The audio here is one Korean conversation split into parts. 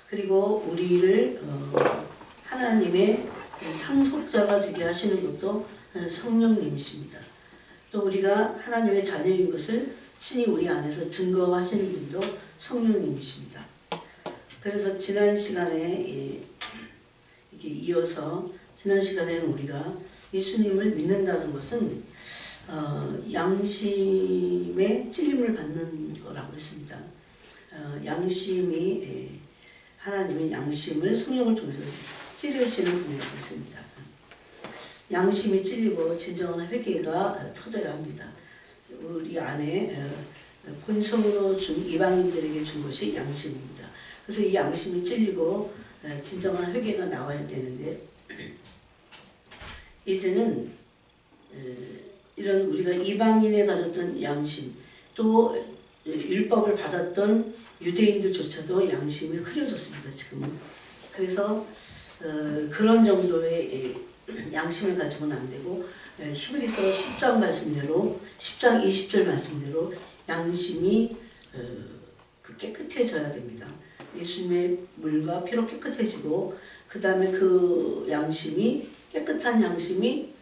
그리고 우리를 하나님의 상속자가 되게 하시는 것도 성령님이십니다. 또 우리가 하나님의 자녀인 것을 친히 우리 안에서 증거하시는 분도 성령님이십니다. 그래서 지난 시간에 이렇게 이어서 지난 시간에는 우리가 예수님을 믿는다는 것은 양심의 찔림을 받는 거라고 했습니다. 양심이 하나님은 양심을 성령을 통해서 찌르시는 분이라고 했습니다. 양심이 찔리고 진정한 회개가 터져야 합니다. 우리 안에 본성으로 준 이방인들에게 준 것이 양심입니다. 그래서 이 양심이 찔리고 진정한 회개가 나와야 되는데 이제는 이런 우리가 이방인에 가졌던 양심 또 율법을 받았던 유대인들조차도 양심이 흐려졌습니다. 지금은. 그래서 그런 정도의 양심을 가지고는 안 되고 히브리서 10장 말씀대로 10장 20절 말씀대로 양심이 깨끗해져야 됩니다. 예수님의 물과 피로 깨끗해지고 그 다음에 그 양심이 깨끗한 양심이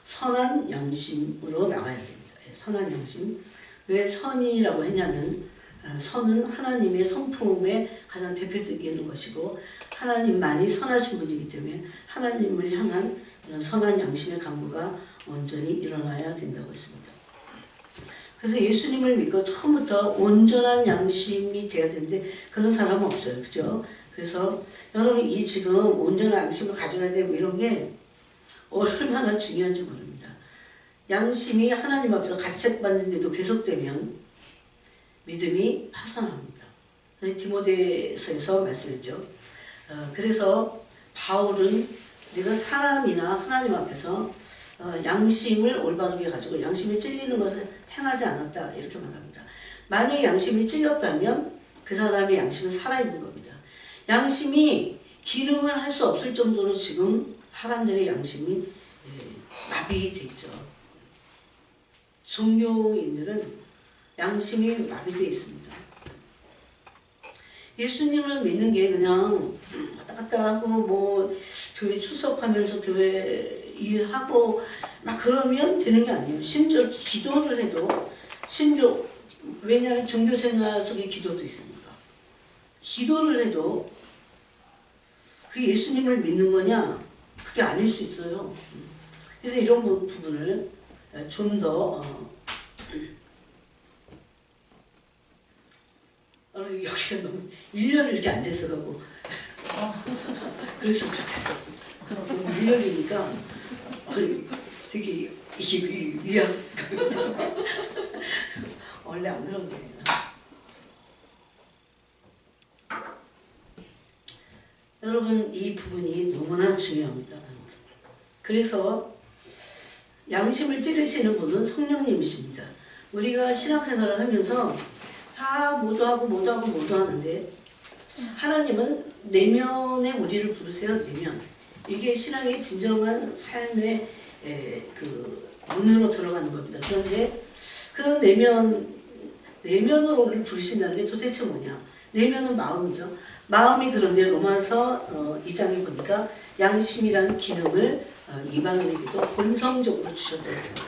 선한 양심으로 나와야 됩니다. 선한 양심. 왜 선이라고 했냐면 선은 하나님의 성품의 가장 대표적인 것이고 하나님만이 선하신 분이기 때문에 하나님을 향한 이런 선한 양심의 강구가 온전히 일어나야 된다고 했습니다. 그래서 예수님을 믿고 처음부터 온전한 양심이 돼야 되는데 그런 사람은 없어요. 그죠? 그래서 여러분 이 지금 온전한 양심을 가져야 되고 이런 게 얼마나 중요한지 모릅니다. 양심이 하나님 앞에서 가책받는데도 계속되면 믿음이 파산합니다. 디모데서에서 말씀했죠. 그래서 바울은 내가 사람이나 하나님 앞에서 양심을 올바르게 가지고 양심이 찔리는 것을 행하지 않았다 이렇게 말합니다. 만약에 양심이 찔렸다면 그 사람의 양심은 살아있는 겁니다. 양심이 기능을 할 수 없을 정도로 지금 사람들의 양심이 마비되어 있죠. 종교인들은 양심이 마비되어 있습니다. 예수님을 믿는 게 그냥 왔다 갔다 하고 뭐 교회 출석하면서 교회 일하고 막 그러면 되는 게 아니에요. 심지어 기도를 해도 심지어 왜냐하면 종교생활 속에 기도도 있습니다. 기도를 해도 그게 예수님을 믿는 거냐? 그게 아닐 수 있어요. 그래서 이런 부분을 좀 더 여기가 너무 1년을 이렇게 앉아있어가고 그랬으면 좋겠어. 너무 1년이니까 되게 이게 위안감 원래 안 그런 거예요. 여러분 이 부분이 너무나 중요합니다. 그래서 양심을 찌르시는 분은 성령님이십니다. 우리가 신앙생활을 하면서 다 모두 하는데 하나님은 내면에 우리를 부르세요. 내면. 이게 신앙의 진정한 삶의 그 문으로 들어가는 겁니다. 그런데 그 내면으로 우리를 부르신다는 게 도대체 뭐냐? 내면은 마음이죠. 마음이 그런데 로마서 2장에 보니까 양심이라는 기능을 이방인에게도 본성적으로 주셨다고 합니다.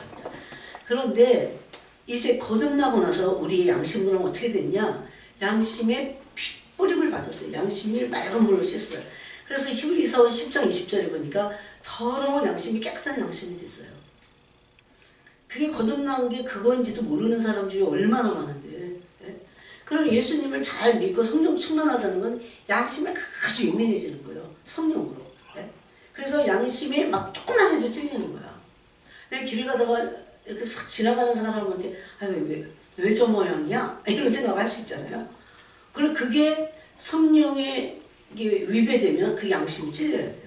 그런데 이제 거듭나고 나서 우리의 양심은 어떻게 됐냐? 양심의 뿌림을 받았어요. 양심이 맑은 물로 씻어요. 그래서 히브리서 10장 20절에 보니까 더러운 양심이 깨끗한 양심이 됐어요. 그게 거듭난 게 그건지도 모르는 사람들이 얼마나 많은데. 그럼 예수님을 잘 믿고 성령 충만하다는 건 양심에 아주 예민해지는 거예요. 성령으로. 그래서 양심에 막 조금만 해도 찔리는 거야. 길 가다가 이렇게 싹 지나가는 사람한테 왜 저 모양이야? 이런 생각할 수 있잖아요. 그럼 그게 성령에 위배되면 그 양심이 찔려야 돼요.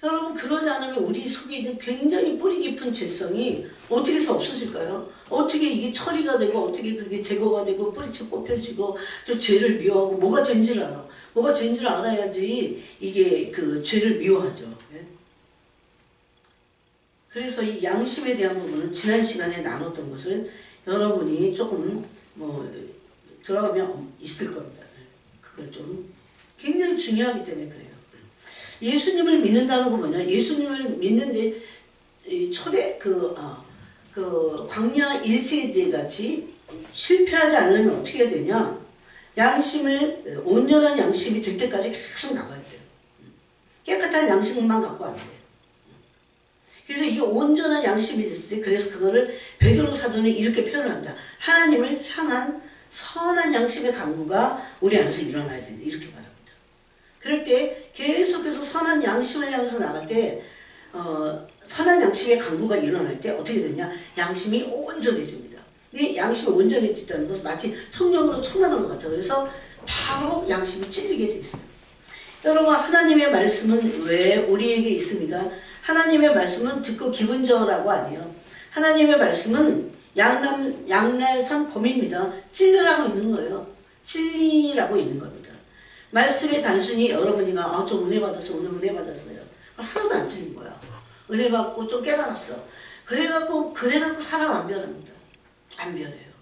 여러분 그러지 않으면 우리 속에 있는 굉장히 뿌리 깊은 죄성이 어떻게 해서 없어질까요? 어떻게 이게 처리가 되고 어떻게 그게 제거가 되고 뿌리채 뽑혀지고 또 죄를 미워하고 뭐가 죄인지를 알아. 뭐가 죄인지를 알아야지 이게 그 죄를 미워하죠. 그래서 이 양심에 대한 부분은 지난 시간에 나눴던 것을 여러분이 조금 뭐 들어가면 있을 겁니다. 그걸 좀 굉장히 중요하기 때문에 그래요. 예수님을 믿는다는 거 뭐냐? 예수님을 믿는데 초대 그 광야 1세대 같이 실패하지 않으려면 어떻게 해야 되냐? 양심을 온전한 양심이 될 때까지 계속 나가야 돼요. 깨끗한 양심만 갖고 안 돼요. 그래서 이게 온전한 양심이 됐을 때 그래서 그거를 베드로 사도는 이렇게 표현합니다. 하나님을 향한 선한 양심의 강구가 우리 안에서 일어나야 된다. 이렇게 말합니다. 그럴 때 계속해서 선한 양심을 향해서 나갈 때 선한 양심의 강구가 일어날 때 어떻게 되냐? 양심이 온전해집니다. 이 양심이 온전해진다는 것은 마치 성령으로 충만한 것 같아요. 그래서 바로 양심이 찔리게 돼 있어요. 여러분 하나님의 말씀은 왜 우리에게 있습니까? 하나님의 말씀은 듣고 기분 좋으라고 아니에요. 하나님의 말씀은 양날산 검입니다. 찔러라고 있는 거예요. 진리라고 있는 겁니다. 말씀이 단순히 여러분이가 좀 은혜 받았어 오늘 은혜 받았어요. 하나도 안 찔린 거야. 은혜 받고 좀 깨달았어. 그래갖고 사람 안 변합니다. 안 변해요.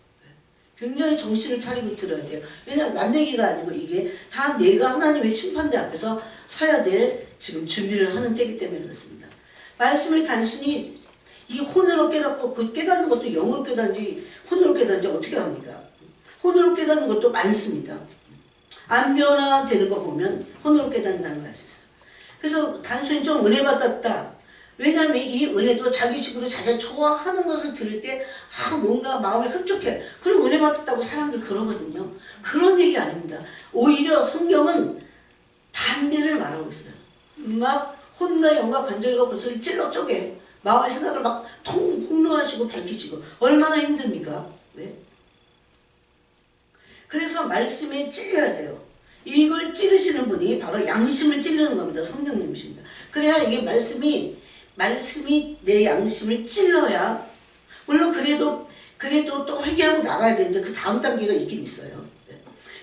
굉장히 정신을 차리고 들어야 돼요. 왜냐하면 남 얘기가 아니고 이게 다 내가 하나님의 심판대 앞에서 서야 될 지금 준비를 하는 때이기 때문에 그렇습니다. 말씀을 단순히 이 혼으로 깨닫고 그 깨닫는 것도 영으로 깨닫는지 혼으로 깨닫는지 어떻게 합니까? 혼으로 깨닫는 것도 많습니다. 안 변화되는 거 보면 혼으로 깨닫는다는 걸 알 수 있어요. 그래서 단순히 좀 은혜 받았다. 왜냐하면 이 은혜도 자기 식으로 자기가 좋아하는 것을 들을 때 뭔가 마음이 흡족해. 그리고 은혜 받았다고 사람들 그러거든요. 그런 얘기 아닙니다. 오히려 성경은 반대를 말하고 있어요. 막 혼과 영과 관절과 골수를 찔러 쪼개 마음의 생각을 막 폭로하시고 밝히시고 얼마나 힘듭니까? 네? 그래서 말씀에 찔려야 돼요. 이걸 찌르시는 분이 바로 양심을 찌르는 겁니다. 성령님이십니다. 그래야 이게 말씀이 내 양심을 찔러야 물론 그래도 또 회개하고 나가야 되는데 그 다음 단계가 있긴 있어요.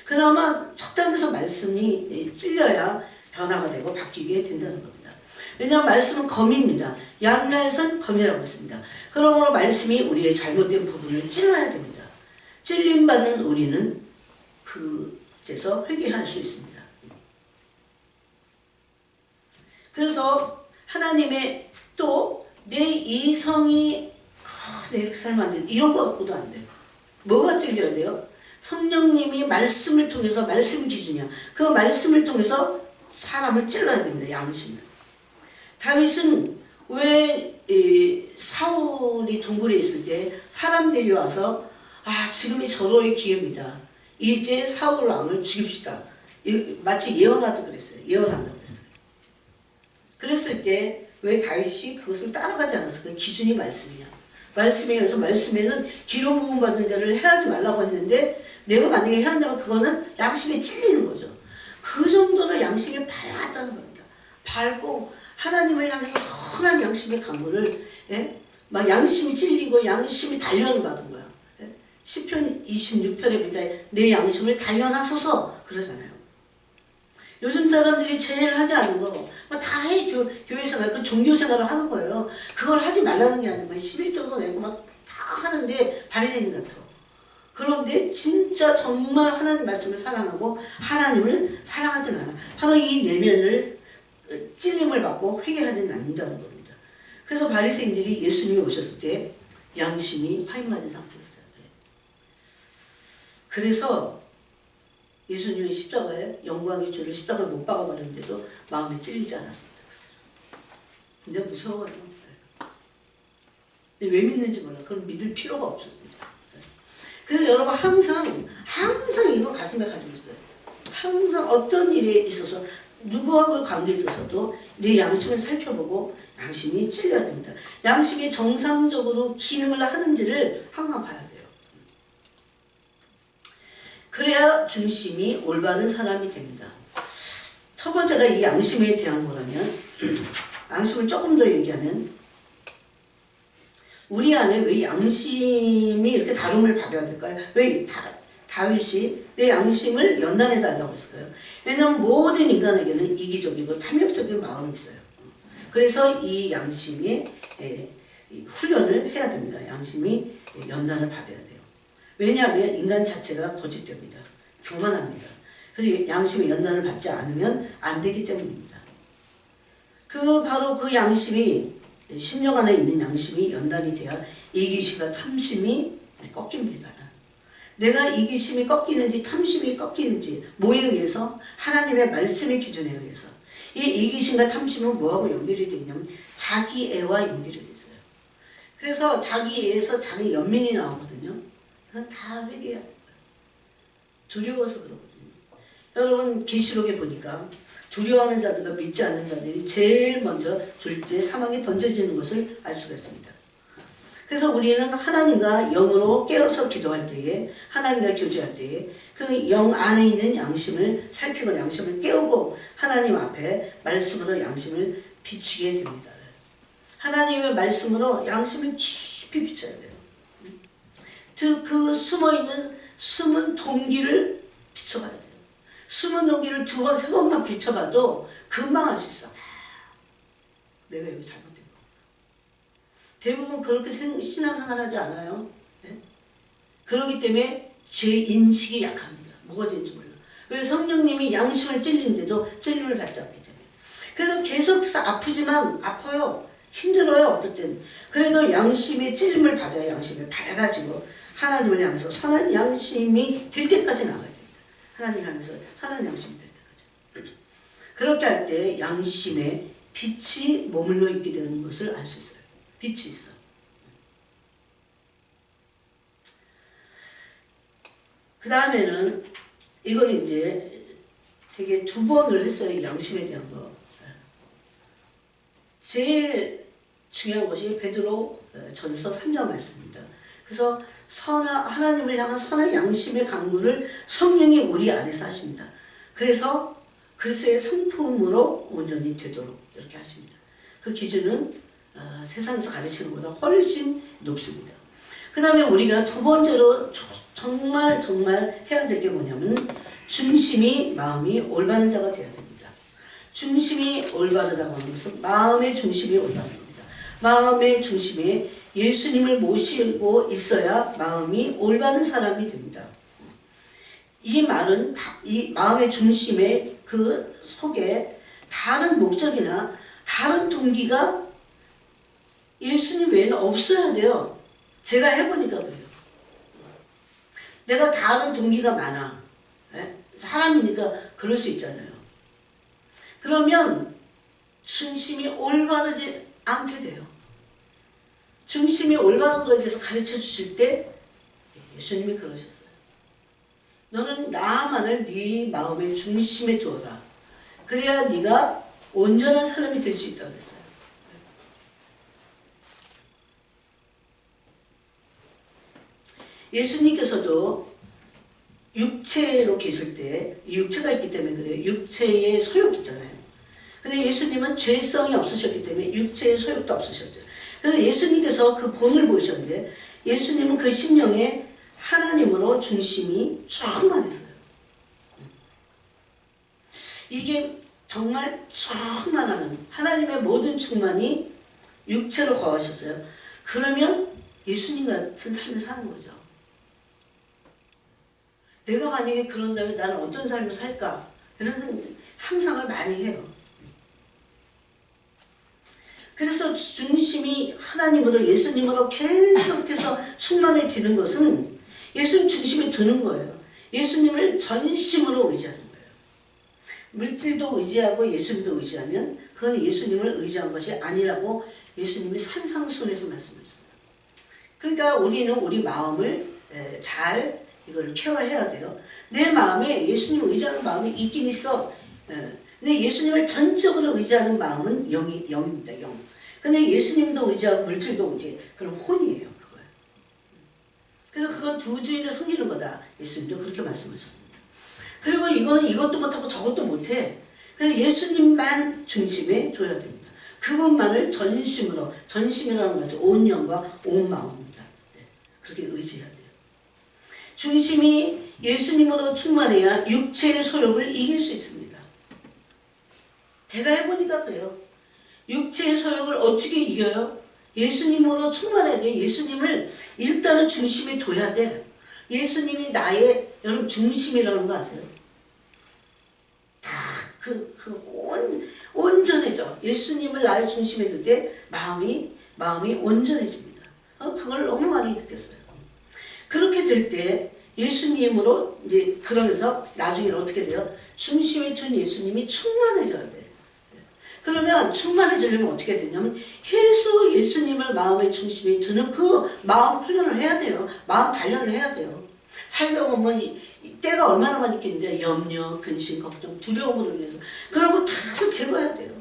그나마 첫 단계에서 말씀이 찔려야 변화가 되고 바뀌게 된다는 겁니다. 왜냐하면 말씀은 검입니다. 양날선 검이라고 했습니다. 그러므로 말씀이 우리의 잘못된 부분을 찔러야 됩니다. 찔림받는 우리는 그에서 회개할 수 있습니다. 그래서 하나님의 또 내 이성이 내 이렇게 살면 안 돼. 이런 거 갖고도 안 돼요. 뭐가 찔려야 돼요? 성령님이 말씀을 통해서 말씀이 기준이야. 그 말씀을 통해서 사람을 찔러야 됩니다. 양심을. 다윗은 왜 사울이 동굴에 있을 때 사람들이 와서 지금이 절호의 기회입니다. 이제 사울 왕을 죽입시다. 마치 예언하듯 그랬어요. 예언한다고 그랬어요. 그랬을 때 왜 다윗이 그것을 따라가지 않았을까요? 기준이 말씀이야. 말씀에 의해서 말씀에는 기름 부음 받은 자를 해하지 말라고 했는데 내가 만약에 해야 한다면 그거는 양심에 찔리는 거죠. 그 정도로 양심이 밝았다는 겁니다. 밝고 하나님을 향해서 선한 양심의 강구를 막 양심이 찔리고 양심이 단련을 받은 거야. 시편 26편에 보니까 내 양심을 단련하소서 그러잖아요. 요즘 사람들이 제일 하지 않는 거 다 해. 교회 생활, 그 종교 생활을 하는 거예요. 그걸 하지 말라는 게 아니고 11조도 내고 막 다 하는데 바리새인 같아. 그런데 진짜 정말 하나님 말씀을 사랑하고 하나님을 사랑하지는 않아. 바로 이 내면을 찔림을 받고 회개하지는 않는다는 겁니다. 그래서 바리새인들이 예수님이 오셨을 때 양심이 파임맞은 상태였어요. 그래서 예수님이 십자가에 영광의 주를 십자가에 못 박아버렸는데도 마음에 찔리지 않았습니다. 근데 무서워요. 근데 왜 믿는지 몰라. 그럼 믿을 필요가 없었습니다. 그래서 여러분 항상 이거 가슴에 가지고 있어요. 항상 어떤 일에 있어서 누구하고의 관계에 있어서도 내 양심을 살펴보고 양심이 찔려야 됩니다. 양심이 정상적으로 기능을 하는지를 항상 봐야 돼요. 그래야 중심이 올바른 사람이 됩니다. 첫 번째가 이 양심에 대한 거라면 양심을 조금 더 얘기하면 우리 안에 왜 양심이 이렇게 다룸을 받아야 될까요? 왜 다윗이 내 양심을 연단해 달라고 했을까요? 왜냐하면 모든 인간에게는 이기적이고 탐욕적인 마음이 있어요. 그래서 이 양심이 훈련을 해야 됩니다. 양심이 연단을 받아야 돼요. 왜냐하면 인간 자체가 거짓됩니다. 교만합니다. 그래서 양심의 연단을 받지 않으면 안 되기 때문입니다. 바로 그 양심이, 심령 안에 있는 양심이 연단이 돼야 이기심과 탐심이 꺾입니다. 내가 이기심이 꺾이는지 탐심이 꺾이는지 뭐에 의해서? 하나님의 말씀의 기준에 의해서. 이 이기심과 탐심은 뭐하고 연결이 되어 있냐면 자기애와 연결이 됐어요. 그래서 자기애에서 자기 연민이 나오거든요. 그건 다 회개해야 돼요. 두려워서 그러거든요. 여러분 계시록에 보니까 두려워하는 자들과 믿지 않는 자들이 제일 먼저 둘째 사망에 던져지는 것을 알 수가 있습니다. 그래서 우리는 하나님과 영으로 깨어서 기도할 때에, 하나님과 교제할 때에 그 영 안에 있는 양심을 살피고 양심을 깨우고 하나님 앞에 말씀으로 양심을 비추게 됩니다. 하나님의 말씀으로 양심을 깊이 비춰야 돼요. 그 숨어있는 숨은 동기를 비춰봐야 돼요. 숨은 동기를 2번, 3번만 비춰봐도 금방 알 수 있어. 내가 여기 잘못된 거. 대부분 그렇게 신앙생활하지 않아요. 네? 그렇기 때문에 제 인식이 약합니다. 뭐가 되는지 몰라. 그래서 성령님이 양심을 찔리는데도 찔림을 받지 않기 때문에. 그래서 계속해서 아프지만 아파요. 힘들어요. 어떨 땐. 그래도 양심의 찔림을 받아야 양심을 밝아지고 하나님을 향해서 선한 양심이 될 때까지 나가야 됩니다. 하나님 향해서 선한 양심이 될 때까지. 그렇게 할 때 양심에 빛이 머물러 있게 되는 것을 알 수 있어요. 빛이 있어. 그 다음에는 이걸 이제 되게 2번을 했어요. 양심에 대한 거. 제일 중요한 것이 베드로 전서 3장 말씀입니다. 그래서 하나님을 향한 선한 양심의 강구를 성령이 우리 안에서 하십니다. 그래서 그리스도의 성품으로 온전히 되도록 이렇게 하십니다. 그 기준은 세상에서 가르치는 것보다 훨씬 높습니다. 그 다음에 우리가 2번째로 정말 해야 될 게 뭐냐면 중심이 마음이 올바른 자가 되어야 됩니다. 중심이 올바르다고 하는 것은 마음의 중심이 올바른 겁니다. 마음의 중심에 예수님을 모시고 있어야 마음이 올바른 사람이 됩니다. 이 말은 이 마음의 중심의 그 속에 다른 목적이나 다른 동기가 예수님 외에는 없어야 돼요. 제가 해보니까 그래요. 내가 다른 동기가 많아. 사람이니까 그럴 수 있잖아요. 그러면 중심이 올바르지 않게 돼요. 중심이 올바른 거에 대해서 가르쳐 주실 때 예수님이 그러셨어요. 너는 나만을 네 마음의 중심에 두어라. 그래야 네가 온전한 사람이 될 수 있다고 했어요. 예수님께서도 육체로 계실 때, 육체가 있기 때문에 그래요. 육체의 소욕 있잖아요. 근데 예수님은 죄성이 없으셨기 때문에 육체의 소욕도 없으셨죠. 그래서 예수님께서 그 본을 보셨는데 예수님은 그 심령에 하나님으로 중심이 충만했어요. 이게 정말 충만하는 하나님의 모든 충만이 육체로 거하셨어요. 그러면 예수님 같은 삶을 사는 거죠. 내가 만약에 그런다면 나는 어떤 삶을 살까? 이런 상상을 많이 해요. 그래서 중심이 하나님으로 예수님으로 계속해서 충만해지는 것은 예수님 중심에 두는 거예요. 예수님을 전심으로 의지하는 거예요. 물질도 의지하고 예수님도 의지하면 그건 예수님을 의지한 것이 아니라고 예수님이 산상순에서 말씀하셨어요. 그러니까 우리는 우리 마음을 잘 이걸 케어해야 돼요. 내 마음에 예수님을 의지하는 마음이 있긴 있어. 근데 예수님을 전적으로 의지하는 마음은 영입니다. 영. 근데 예수님도 의지하고 물질도 의지. 그럼 혼이에요. 그거예요. 그래서 그건 두 주인을 섬기는 거다. 예수님도 그렇게 말씀하셨습니다. 그리고 이거는 이것도 못하고 저것도 못해. 그래서 예수님만 중심에 둬야 됩니다. 그분만을 전심으로, 전심이라는 것은 온 영과 온 마음입니다. 그렇게 의지해야 돼요. 중심이 예수님으로 충만해야 육체의 소욕을 이길 수 있습니다. 제가 해보니까 그래요. 육체의 소욕을 어떻게 이겨요? 예수님으로 충만해야 돼. 예수님을 일단은 중심에 둬야 돼. 예수님이 나의 여러분 중심이라는 거 아세요? 온전해져. 예수님을 나의 중심에 둘 때 마음이 온전해집니다. 그걸 너무 많이 느꼈어요. 그렇게 될 때 예수님으로 이제 그러면서 나중에 어떻게 돼요? 중심에 둔 예수님이 충만해져야 돼. 그러면 충만해지려면 어떻게 되냐면 계속 예수님을 마음의 중심에 두는 그 마음 훈련을 해야 돼요. 마음 단련을 해야 돼요. 살다 보면 이 때가 얼마나 많이 있겠는데 염려, 근심, 걱정, 두려움으로 인해서 그런 거 계속 제거해야 돼요.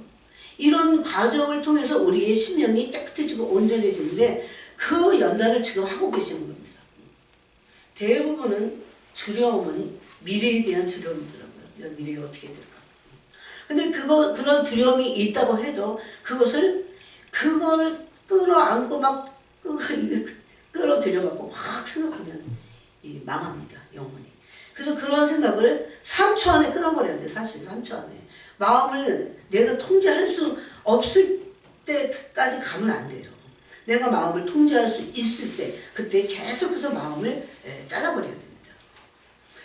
이런 과정을 통해서 우리의 심령이 깨끗해지고 온전해지는데 그 연단을 지금 하고 계시는 겁니다. 대부분은 두려움은 미래에 대한 두려움이더라고요. 미래가 어떻게 될까. 근데 그런 두려움이 있다고 해도 그거를 끌어안고 막 끌어들여갖고 막 생각하면 망합니다. 영혼이. 그래서 그런 생각을 3초 안에 끊어버려야 돼. 사실 3초 안에. 마음을 내가 통제할 수 없을 때까지 가면 안 돼요. 내가 마음을 통제할 수 있을 때 그때 계속해서 마음을 잘라버려야 됩니다.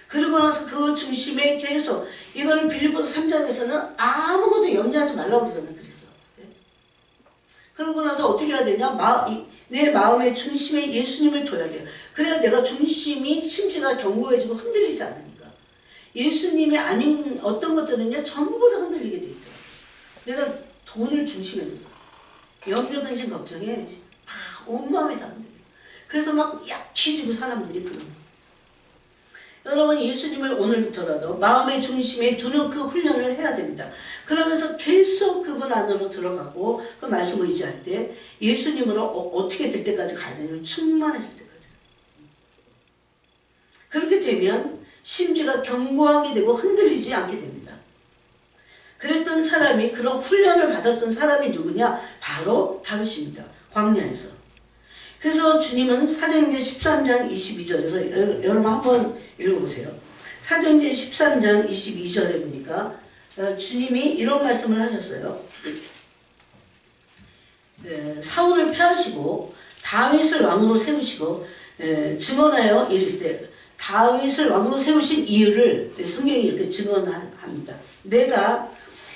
그러고 나서 그 중심에 계속 이거는 빌립보서 3장에서는 아무것도 염려하지 말라고 그러잖아요. 그래서 그러고 나서 어떻게 해야 되냐? 내 마음의 중심에 예수님을 둬야 돼요. 그래야 내가 중심이 심지가 견고해지고 흔들리지 않으니까. 예수님이 아닌 어떤 것들은요 전부 다 흔들리게 돼 있더라고요. 내가 돈을 중심에 두고 염려, 근심, 걱정에 온 마음이 다 흔들려요. 그래서 막 약해지고 사람들이 그런 거예요. 여러분 예수님을 오늘부터라도 마음의 중심에 두는 그 훈련을 해야 됩니다. 그러면서 계속 그분 안으로 들어가고 그 말씀을 의지할 때 예수님으로 어떻게 될 때까지 가야 되냐면 충만해질 때까지. 그렇게 되면 심지가 견고하게 되고 흔들리지 않게 됩니다. 그랬던 사람이 그런 훈련을 받았던 사람이 누구냐? 바로 다윗입니다. 광야에서. 그래서 주님은 사도행전 13장 22절에서 여러분 한번 읽어보세요. 사도행전 13장 22절에 보니까 주님이 이런 말씀을 하셨어요. 사울을 패하시고 다윗을 왕으로 세우시고 증언하여 이르시되 다윗을 왕으로 세우신 이유를 성경이 이렇게 증언합니다. 내가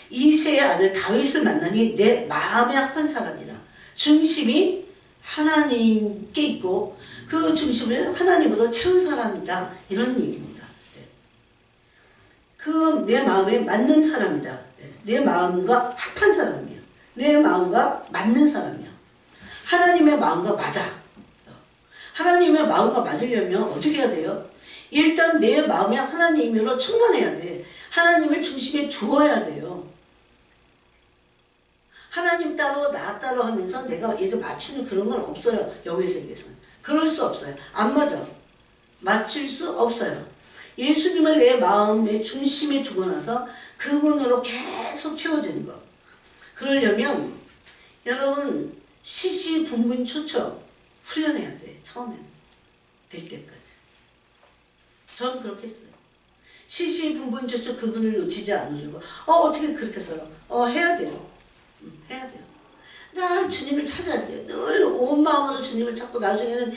이새의 아들 다윗을 만나니 내 마음에 합한 사람이라. 중심이 하나님께 있고 그 중심을 하나님으로 채운 사람이다. 이런 얘기입니다. 그 내 마음에 맞는 사람이다. 내 마음과 합한 사람이야. 내 마음과 맞는 사람이야. 하나님의 마음과 맞아. 하나님의 마음과 맞으려면 어떻게 해야 돼요? 일단 내 마음이 하나님으로 충만해야 돼. 하나님을 중심에 두어야 돼요. 하나님 따로 나 따로 하면서 내가 얘를 맞추는 그런 건 없어요. 영의 세계에서는. 그럴 수 없어요. 안 맞아. 맞출 수 없어요. 예수님을 내 마음의 중심에 두고 나서 그분으로 계속 채워지는 거. 그러려면 여러분 시시분분초처 훈련해야 돼. 처음에는. 될 때까지. 전 그렇게 했어요. 시시분분초처 그분을 놓치지 않으려고. 어떻게 그렇게 살아? 해야 돼요. 해야 돼요. 늘 주님을 찾아야 돼요. 늘 온 마음으로 주님을 찾고 나중에는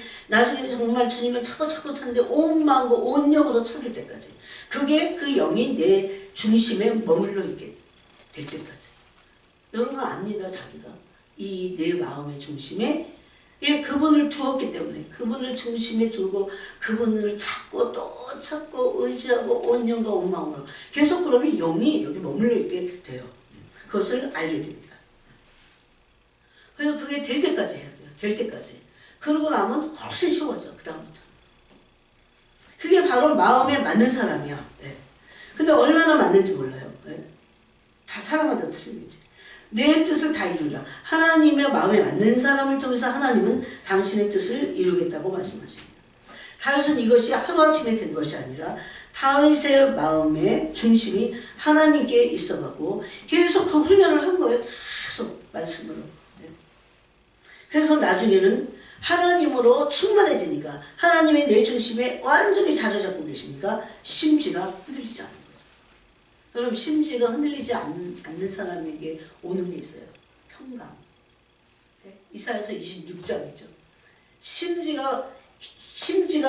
정말 주님을 찾고 찾는데 온 마음과 온 영으로 찾을 때까지. 그게 그 영이 내 중심에 머물러 있게 될 때까지. 여러분 압니다. 자기가 이 내 마음의 중심에 그분을 두었기 때문에 그분을 중심에 두고 그분을 찾고 또 찾고 의지하고 온 영과 온 마음으로 계속 그러면 영이 여기 머물러 있게 돼요. 그것을 알게 됩니다. 그래서 그게 될 때까지 해야 돼요. 될 때까지. 그러고 나면 훨씬 쉬워져. 그 다음부터. 그게 바로 마음에 맞는 사람이야. 근데 얼마나 맞는지 몰라요. 다 사람마다 틀리겠지. 내 뜻을 다 이루라. 하나님의 마음에 맞는 사람을 통해서 하나님은 당신의 뜻을 이루겠다고 말씀하십니다. 다윗은 이것이 하루아침에 된 것이 아니라 다윗의 마음의 중심이 하나님께 있어가고 계속 그 훈련을 한 거예요. 계속 말씀으로. 그래서 나중에는 하나님으로 충만해지니까 하나님의 내 중심에 완전히 자리 잡고 계시니까 심지가 흔들리지 않는 거죠. 여러분 심지가 흔들리지 않는 사람에게 오는 게 있어요. 평강. 이사야서 26장이죠. 심지가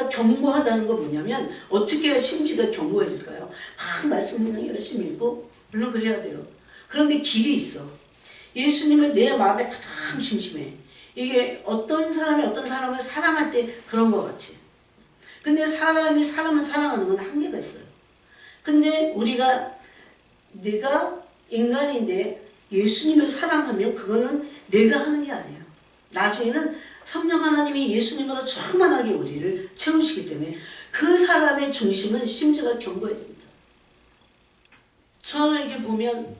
견고하다는 건 뭐냐면 어떻게 해야 심지가 견고해질까요? 막 말씀을 열심히 읽고 물론 그래야 돼요. 그런데 길이 있어. 예수님을 내 마음의 가장 중심에. 이게 어떤 사람이 어떤 사람을 사랑할 때 그런 것 같이. 근데 사람이 사람을 사랑하는 건 한계가 있어요. 근데 내가 인간인데 예수님을 사랑하면 그거는 내가 하는 게 아니에요. 나중에는 성령 하나님이 예수님으로 충만하게 우리를 채우시기 때문에 그 사람의 중심은 심지가 견고해야 됩니다. 저는 이렇게 보면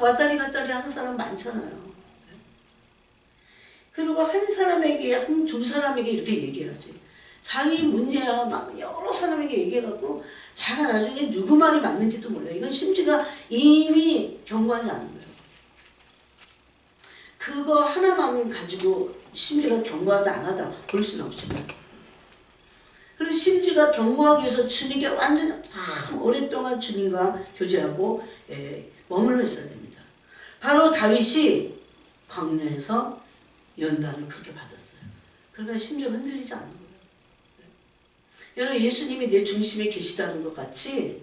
왔다리 갔다리 하는 사람 많잖아요. 그리고 한 사람에게, 두 사람에게 이렇게 얘기하지. 자기 문제야 막 여러 사람에게 얘기해갖고 자기가 나중에 누구 말이 맞는지도 몰라요. 이건 심지가 이미 견고하지 않은 거예요. 그거 하나만 가지고 심지가 견고하다 안 하다 볼 수는 없지만, 그리고 심지가 견고하기 위해서 주님께 완전 오랫동안 주님과 교제하고 머물러 있어야 됩니다. 바로 다윗이 광야에서 연단을 그렇게 받았어요. 그러니까 심지가 흔들리지 않는 거예요. 여러분, 예수님이 내 중심에 계시다는 것 같이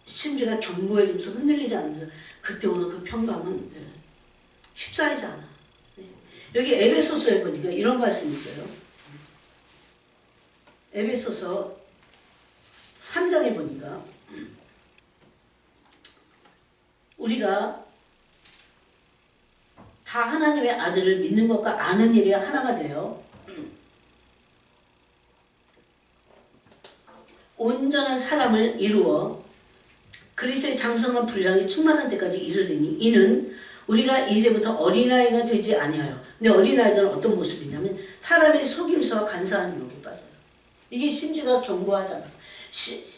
심지가 견고해지면서 흔들리지 않으면서 그때 오는 그 평강은 쉽사이지 않아. 여기 에베소서에 보니까 이런 말씀이 있어요. 에베소서 3장에 보니까 우리가 다 하나님의 아들을 믿는 것과 아는 일이 하나가 되어 온전한 사람을 이루어 그리스도의 장성한 분량이 충만한 데까지 이르리니 이는 우리가 이제부터 어린아이가 되지 아니하여. 근데 어린아이들은 어떤 모습이냐면 사람의 속임수와 간사한 유혹에 빠져요. 이게 심지가 견고하지 않아서.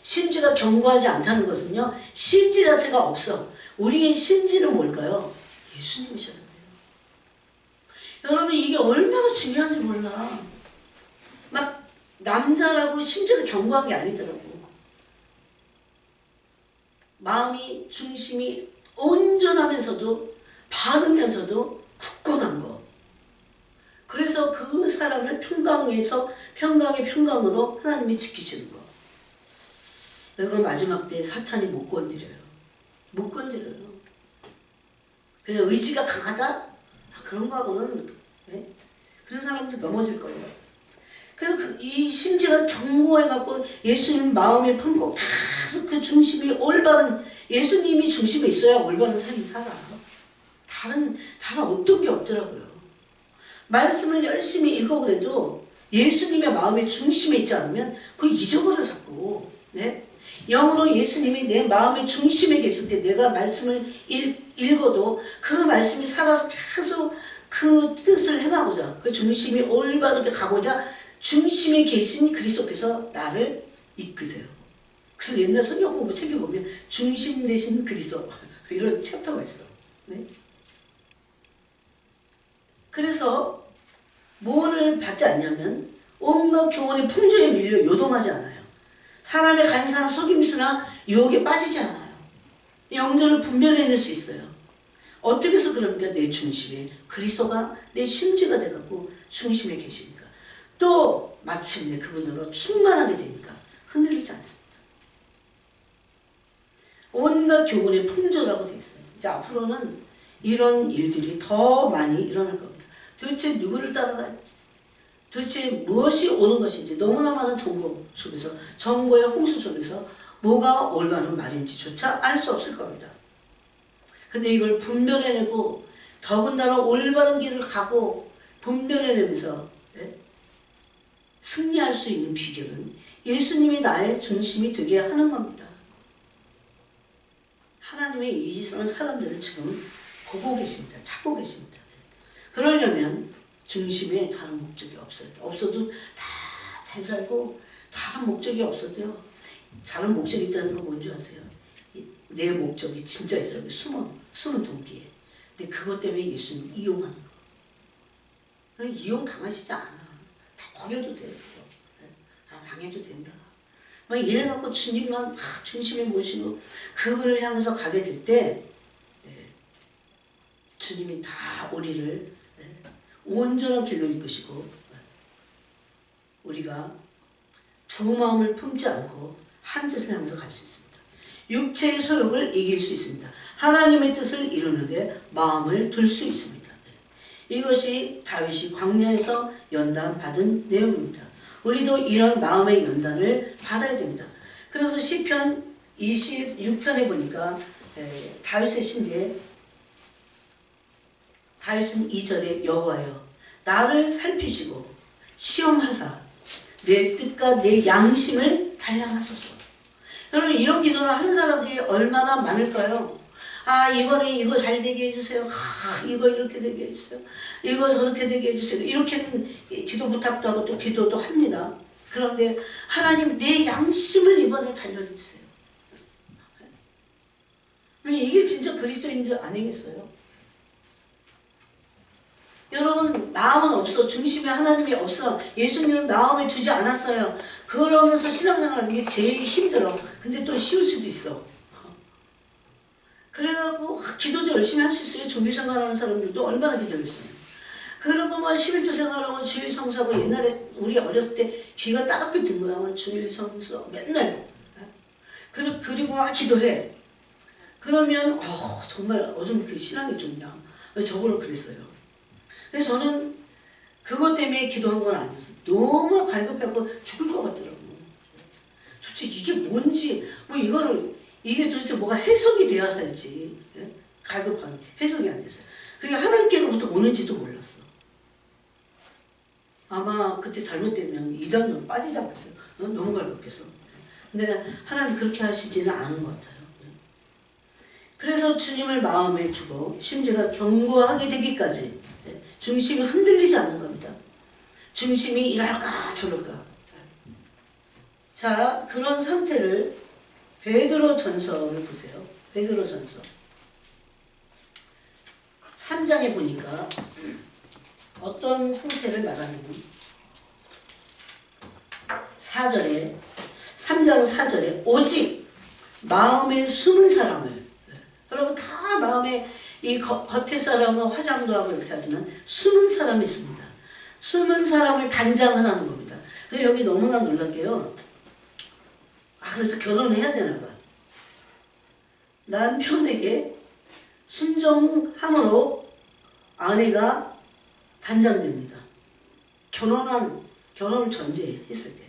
심지가 견고하지 않다는 것은요, 심지 자체가 없어. 우리의 심지는 뭘까요? 예수님이셔야 돼요. 여러분, 이게 얼마나 중요한지 몰라. 막 남자라고 심지가 견고한 게 아니더라고. 마음이 중심이 온전하면서도 바르면서도 굳건한 거. 그래서 그 사람을 평강에서 평강의 평강으로 하나님이 지키시는 거. 그걸 마지막 때에 사탄이 못 건드려요. 못 건드려요. 그냥 의지가 강하다? 그런 거하고는 그런 사람들 넘어질 거예요. 그래서 이 심지가 견고해갖고 예수님 마음에 품고 계속 그 중심이 올바른, 예수님이 중심에 있어야 올바른 삶을 살아. 다른 어떤 게 없더라고요. 말씀을 열심히 읽어 그래도 예수님의 마음의 중심에 있지 않으면 그거 잊어버려 자꾸. 네? 영으로 예수님이 내 마음의 중심에 계실 때 내가 말씀을 읽어도 그 말씀이 살아서 계속 그 뜻을 행하고자, 그 중심이 올바르게 가고자 중심에 계신 그리스도께서 나를 이끄세요. 그래서 옛날 성경 공부 책에 보면 중심 되신 그리스도 이런 챕터가 있어. 네? 그래서 뭐를 받지 않냐면 온갖 교훈의 풍조에 밀려 요동하지 않아요. 사람의 간사한 속임수나 유혹에 빠지지 않아요. 영전을 분별해낼 수 있어요. 어떻게 해서 그럽니까? 내 중심에 그리스도가 내 심지가 돼갖고 중심에 계시니까. 또 마침내 그분으로 충만하게 되니까 흔들리지 않습니다. 온갖 교훈의 풍조라고 되어 있어요. 이제 앞으로는 이런 일들이 더 많이 일어날 겁니다. 도대체 누구를 따라갈지, 도대체 무엇이 옳은 것인지, 너무나 많은 정보 속에서, 정보의 홍수 속에서 뭐가 올바른 말인지조차 알 수 없을 겁니다. 근데 이걸 분별해내고 더군다나 올바른 길을 가고 분별해내면서 승리할 수 있는 비결은 예수님이 나의 중심이 되게 하는 겁니다. 하나님의 이런 사람들을 지금 보고 계십니다. 찾고 계십니다. 그러려면 중심에 다른 목적이 없어요. 없어도 다 잘 살고 다른 목적이 없어도요. 다른 목적이 있다는 건 뭔지 아세요? 내 목적이 진짜 있어요. 숨은 동기에. 근데 그것 때문에 예수님 이용하는 거. 이용 당하시지 않아. 다 버려도 돼요. 망해도 된다. 막 이래갖고 주님만 중심에 모시고 그분을 향해서 가게 될 때 주님이 다 우리를 온전한 길로 이끄시고 우리가 두 마음을 품지 않고 한 뜻을 향해서 갈 수 있습니다. 육체의 소욕을 이길 수 있습니다. 하나님의 뜻을 이루는데 마음을 둘 수 있습니다. 이것이 다윗이 광야에서 연단 받은 내용입니다. 우리도 이런 마음의 연단을 받아야 됩니다. 그래서 시편 26편에 보니까 다윗의 시인데 다윗은 2절에 여호와여 나를 살피시고 시험하사 내 뜻과 내 양심을 단련하소서. 여러분 이런 기도를 하는 사람들이 얼마나 많을까요? 아 이번에 이거 잘 되게 해주세요. 아 이거 이렇게 되게 해주세요. 이거 저렇게 되게 해주세요. 이렇게는 기도 부탁도 하고 또 기도도 합니다. 그런데 하나님 내 양심을 이번에 단련해주세요. 이게 진짜 그리스도인 줄 아니겠어요? 여러분 마음은 없어. 중심에 하나님이 없어. 예수님은 마음에 두지 않았어요. 그러면서 신앙생활하는 게 제일 힘들어. 근데 또 쉬울 수도 있어. 그래갖고 기도도 열심히 할 수 있어요. 종교생활하는 사람들도 얼마나 기도 열심히 해요. 그리고 뭐 11조 생활하고 주일 성수하고 옛날에 우리 어렸을 때 귀가 따갑게 든 거야. 주일 성수 맨날. 그리고 막 기도해. 그러면 정말 어쩜 이렇게 신앙이 좋냐. 저번에 그랬어요. 그래서 저는 그것 때문에 기도한 건 아니었어요. 너무 갈급해갖고 죽을 것 같더라고요. 도대체 이게 뭔지, 이게 도대체 뭐가 해석이 돼야 살지. 갈급한 해석이 안 됐어요. 그게 하나님께로부터 오는지도 몰랐어. 아마 그때 잘못되면 이단으로 빠지자고 했어요. 너무 갈급해서. 근데 하나님 그렇게 하시지는 않은 것 같아요. 그래서 주님을 마음에 두고 심지가 견고하게 되기까지 중심이 흔들리지 않는 겁니다. 중심이 이럴까 저럴까. 자, 그런 상태를 베드로 전서를 보세요. 베드로 전서 3장에 보니까 어떤 상태를 말하냐면 4절에 3장 4절에 오직 마음에 숨은 사람을 여러분 다 마음에 이 겉의 사람은 화장도 하고 이렇게 하지만 숨은 사람이 있습니다. 숨은 사람을 단장하라는 겁니다. 그래서 여기 너무나 놀랄게요. 그래서 결혼을 해야 되나 봐. 남편에게 순종함으로 아내가 단장됩니다. 결혼을 전제했을 때.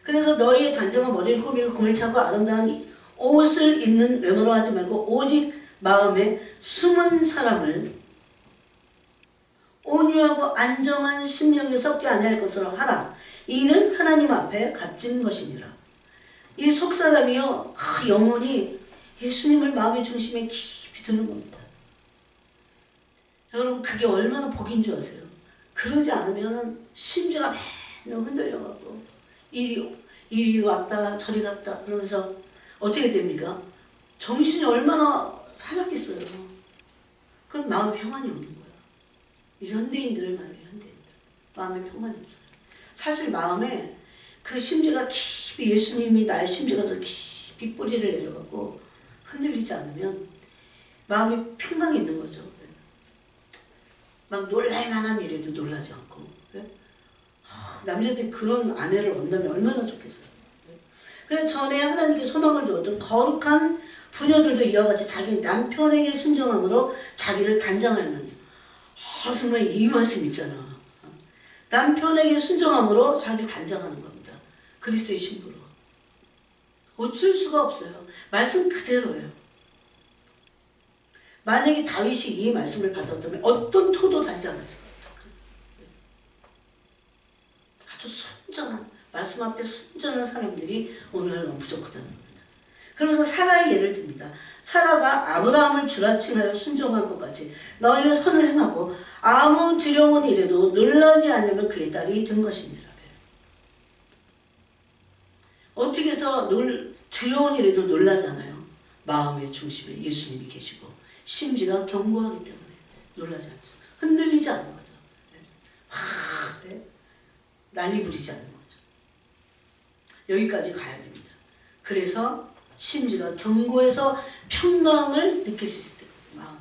그래서 너희의 단장은 머리를 꾸미고 금을 차고 아름다운 옷을 입는 외모로 하지 말고 오직 마음에 숨은 사람을 온유하고 안정한 심령에 썩지 아니할 것으로 하라. 이는 하나님 앞에 값진 것이니라. 이 속사람이요 영혼이 예수님을 마음의 중심에 깊이 두는 겁니다. 여러분 그게 얼마나 복인 줄 아세요? 그러지 않으면 심지가 맨날 흔들려가고 이리 왔다 저리 갔다 그러면서 어떻게 됩니까? 정신이 얼마나 사납겠어요. 그건 마음에 평안이 없는 거야. 이 현대인들을 말해요. 현대인들. 마음에 평안이 없어요. 사실 마음에 그 심지가 깊이 예수님이 나의 심지가 더 깊이 뿌리를 내려가고 흔들리지 않으면 마음이 평강이 있는 거죠. 막 놀랄 만한 일에도 놀라지 않고 남자들이 그런 아내를 얻는다면 얼마나 좋겠어요. 그래서 전에 하나님께 소망을 두었던 거룩한 부녀들도 이와 같이 자기 남편에게 순종함으로 자기를 단장하느냐. 정말 이 말씀 있잖아. 남편에게 순종함으로 자기를 단장하는 겁니다. 그리스도의 신부로. 어쩔 수가 없어요. 말씀 그대로예요. 만약에 다윗이 이 말씀을 받았다면 어떤 토도 단장했을까? 아주 순전한 말씀 앞에 순전한 사람들이 오늘날 너무 부족하다는 겁니다. 그러면서 사라의 예를 듭니다. 사라가 아브라함을 주라침하여 순종한 것 같이 너희는 선을 행하고 아무 두려운 일에도 놀라지 않으면 그의 딸이 된 것이니라. 어떻게 해서 두려운 일에도 놀라잖아요. 마음의 중심에 예수님이 계시고 심지가 견고하기 때문에 놀라지 않죠. 흔들리지 않는 거죠. 난리 부리지 않는 거죠. 여기까지 가야 됩니다. 그래서 심지가 견고해서 평강을 느낄 수 있을 때거든요. 마음에.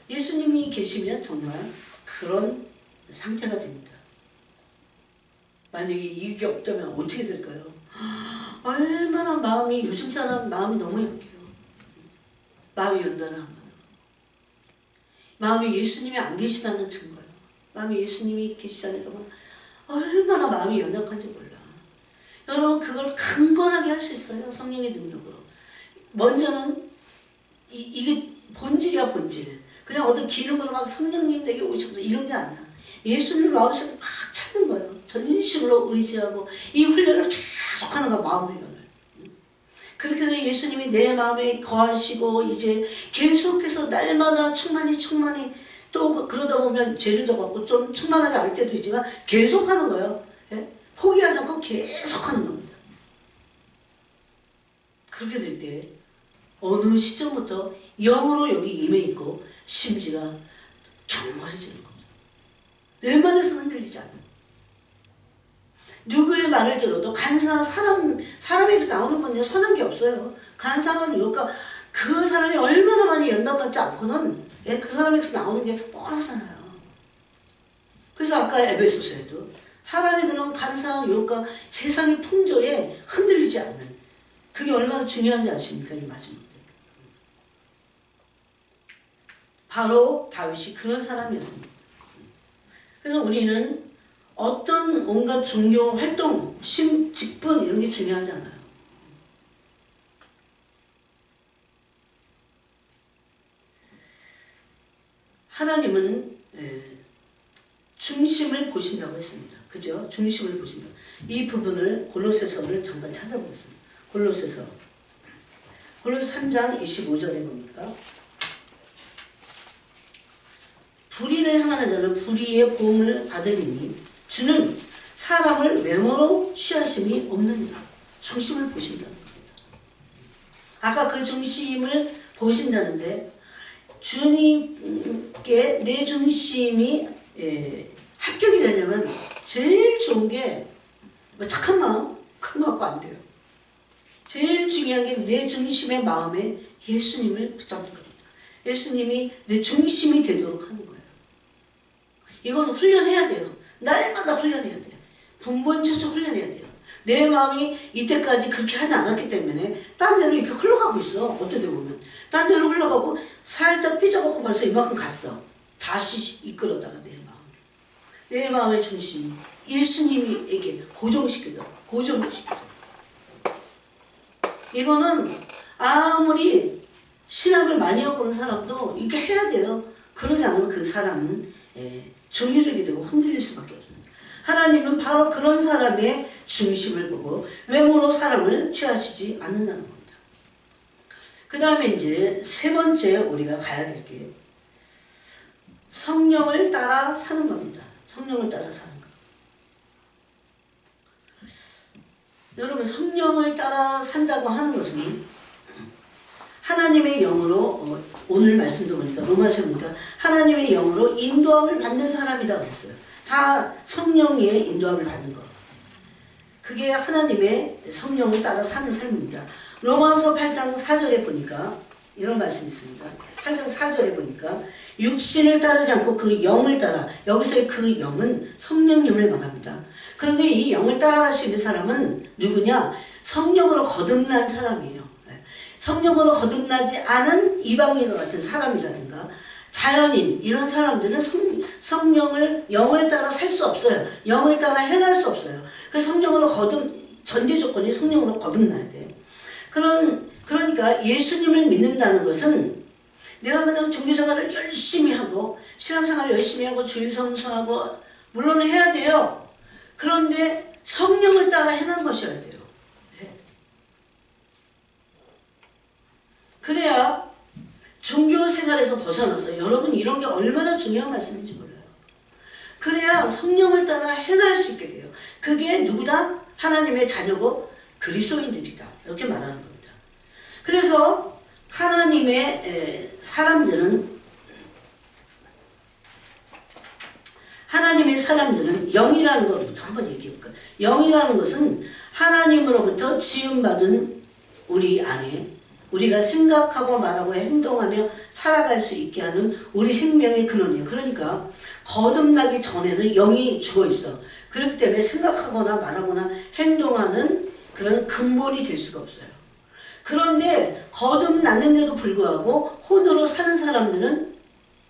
예수님이 계시면 정말 그런 상태가 됩니다. 만약에 이게 없다면 어떻게 될까요? 얼마나 마음이, 요즘 사람 마음이 너무 약해요. 마음이 연단을 안 받아. 마음에 예수님이 안 계시다는 증거예요. 마음에 예수님이 계시다는 건 얼마나 마음이 연약한지 몰라. 여러분 그걸 강건하게 할 수 있어요. 성령의 능력으로. 먼저는 이게 본질이야 본질. 그냥 어떤 기능으로 막 성령님 내게 오셔서 이런 게 아니야. 예수님을 마음속에 막 찾는 거예요. 전심으로 의지하고 이 훈련을 계속하는 거야. 마음 훈련을. 그렇게 해서 예수님이 내 마음에 거하시고 이제 계속해서 날마다 충만히 또 그러다 보면 죄를 져갖고 좀 충만하지 않을 때도 있지만 계속하는 거예요. 예? 포기하지 않고 계속하는 겁니다. 그렇게 될 때 어느 시점부터 영으로 여기 임해 있고 심지가 경건해지는 거죠. 내 말에서 흔들리지 않아요. 누구의 말을 들어도 간사한 사람에게서 나오는 건 선한 게 없어요. 간사한 이유가 그 사람이 얼마나 많이 연단받지 않고는 그 사람에게서 나오는 게 뻔하잖아요. 그래서 아까 에베소서에도 사람이 그런 간사한 유혹과 세상의 풍조에 흔들리지 않는 그게 얼마나 중요한지 아십니까? 이 마지막에. 바로 다윗이 그런 사람이었습니다. 그래서 우리는 어떤 온갖 종교 활동, 직분 이런 게 중요하지 않아요. 하나님은 중심을 보신다고 했습니다. 그죠? 중심을 보신다. 이 부분을 골로새서를 잠깐 찾아보겠습니다. 골로새 3장 25절에 보니까 불의를 행하는 자는 불의의 보응을 받으리니 주는 사람을 외모로 취하심이 없느니라. 중심을 보신다는 겁니다. 아까 그 중심을 보신다는데 주님께 내 중심이 합격이 되려면 제일 좋은 게 뭐 착한 마음? 그런 거 갖고 안 돼요. 제일 중요한 게 내 중심의 마음에 예수님을 붙잡는 겁니다. 예수님이 내 중심이 되도록 하는 거예요. 이건 훈련해야 돼요. 날마다 훈련해야 돼요. 분본처적 훈련해야 돼요. 내 마음이 이때까지 그렇게 하지 않았기 때문에 딴 데로 이렇게 흘러가고 있어. 어떻게 보면 딴 데로 흘러가고 살짝 삐져갖고 벌써 이만큼 갔어. 다시 이끌어다가 내 마음의 중심이 예수님에게 고정시키도록. 이거는 아무리 신학을 많이 하고 그런 사람도 이렇게 해야 돼요. 그러지 않으면 그 사람은 종교적이 되고 흔들릴 수밖에 없습니다. 하나님은 바로 그런 사람의 중심을 보고 외모로 사람을 취하시지 않는다는 겁니다. 그 다음에 이제 세 번째 우리가 가야 될 게 성령을 따라 사는 겁니다. 성령을 따라 사는 것. 여러분 성령을 따라 산다고 하는 것은 하나님의 영으로 오늘 말씀도 보니까 로마서 보니까 하나님의 영으로 인도함을 받는 사람이다 그랬어요. 다 성령의 인도함을 받는 것. 그게 하나님의 성령을 따라 사는 삶입니다. 로마서 8장 4절에 보니까 이런 말씀이 있습니다. 8장 4절에 보니까 육신을 따르지 않고 그 영을 따라, 여기서의 그 영은 성령님을 말합니다. 그런데 이 영을 따라갈 수 있는 사람은 누구냐? 성령으로 거듭난 사람이에요. 성령으로 거듭나지 않은 이방인과 같은 사람이라든가 자연인 이런 사람들은 성령을 영을 따라 살 수 없어요. 영을 따라 행할 수 없어요. 그 성령으로 전제 조건이 성령으로 거듭나야 돼요. 그러니까 예수님을 믿는다는 것은 내가 그냥 종교생활을 열심히 하고 신앙생활을 열심히 하고 주일 성수하고 물론 해야 돼요. 그런데 성령을 따라 행한 것이어야 돼요. 그래야 종교생활에서 벗어나서 여러분 이런 게 얼마나 중요한 말씀인지 몰라요. 그래야 성령을 따라 행할 수 있게 돼요. 그게 누구다? 하나님의 자녀고 그리스도인들이다. 이렇게 말하는 겁니다. 그래서 하나님의 사람들은 영이라는 것부터 한번 얘기해 볼까요? 영이라는 것은 하나님으로부터 지음받은 우리 안에 우리가 생각하고 말하고 행동하며 살아갈 수 있게 하는 우리 생명의 근원이에요. 그러니까 거듭나기 전에는 영이 죽어 있어. 그렇기 때문에 생각하거나 말하거나 행동하는 그런 근본이 될 수가 없어요. 그런데 거듭났는데도 불구하고 혼으로 사는 사람들은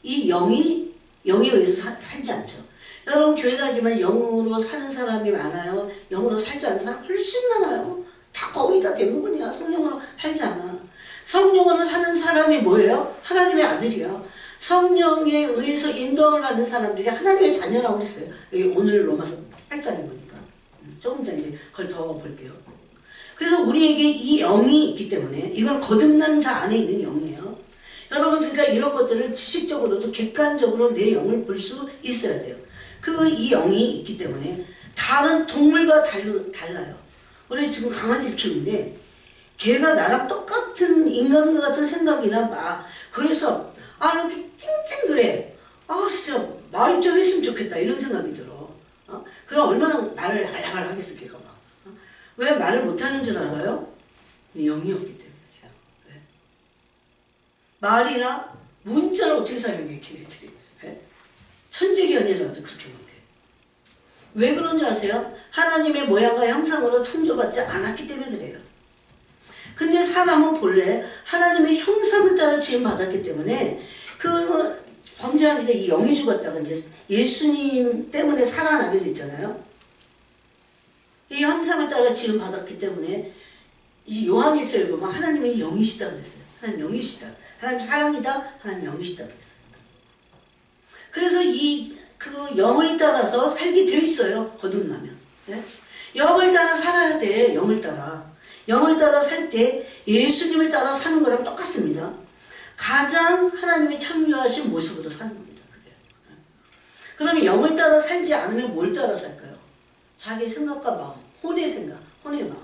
이 영에 의해서 살지 않죠. 여러분 교회 다니지만 영으로 사는 사람이 많아요. 영으로 살지 않는 사람 훨씬 많아요. 다 거의 다 대부분이야. 성령으로 살지 않아. 성령으로 사는 사람이 뭐예요? 하나님의 아들이야. 성령에 의해서 인도를 받는 사람들이 하나님의 자녀라고 그랬어요. 여기 오늘 로마서 8장에 보니까. 조금 더 이제 그걸 더 볼게요. 그래서 우리에게 이 영이 있기 때문에 이건 거듭난 자 안에 있는 영이에요. 여러분 그러니까 이런 것들을 지식적으로도 객관적으로 내 영을 볼 수 있어야 돼요. 이 영이 있기 때문에 다른 동물과 달라요. 우리 지금 강아지를 키우는데 걔가 나랑 똑같은 인간과 같은 생각이나 그래서 이렇게 찡찡그래. 진짜 말 좀 했으면 좋겠다 이런 생각이 들어. 그럼 얼마나 말을 할랄 하겠어 걔가 막. 왜 말을 못하는 줄 알아요? 영이 없기 때문이에요. 네? 말이나 문자를 어떻게 사용해 걔네들이. 네? 천재견이라도 그렇게 못해. 왜 그런 줄 아세요? 하나님의 모양과 형상으로 창조받지 않았기 때문에 그래요. 근데 사람은 본래 하나님의 형상을 따라 지음받았기 때문에 범죄하니까 이 영이 죽었다가 이제 예수님 때문에 살아나게 됐잖아요. 이 형상을 따라 지음받았기 때문에 이 요한일서에 보면 하나님의 영이시다 그랬어요. 하나님 영이시다. 하나님 사랑이다. 하나님 영이시다 그랬어요. 그래서 그 영을 따라서 살게 돼 있어요. 거듭나면. 네? 영을 따라 살아야 돼. 영을 따라. 영을 따라 살 때 예수님을 따라 사는 거랑 똑같습니다. 가장 하나님이 창조하신 모습으로 사는 겁니다. 그러면 영을 따라 살지 않으면 뭘 따라 살까요? 자기 생각과 마음, 혼의 생각, 혼의 마음,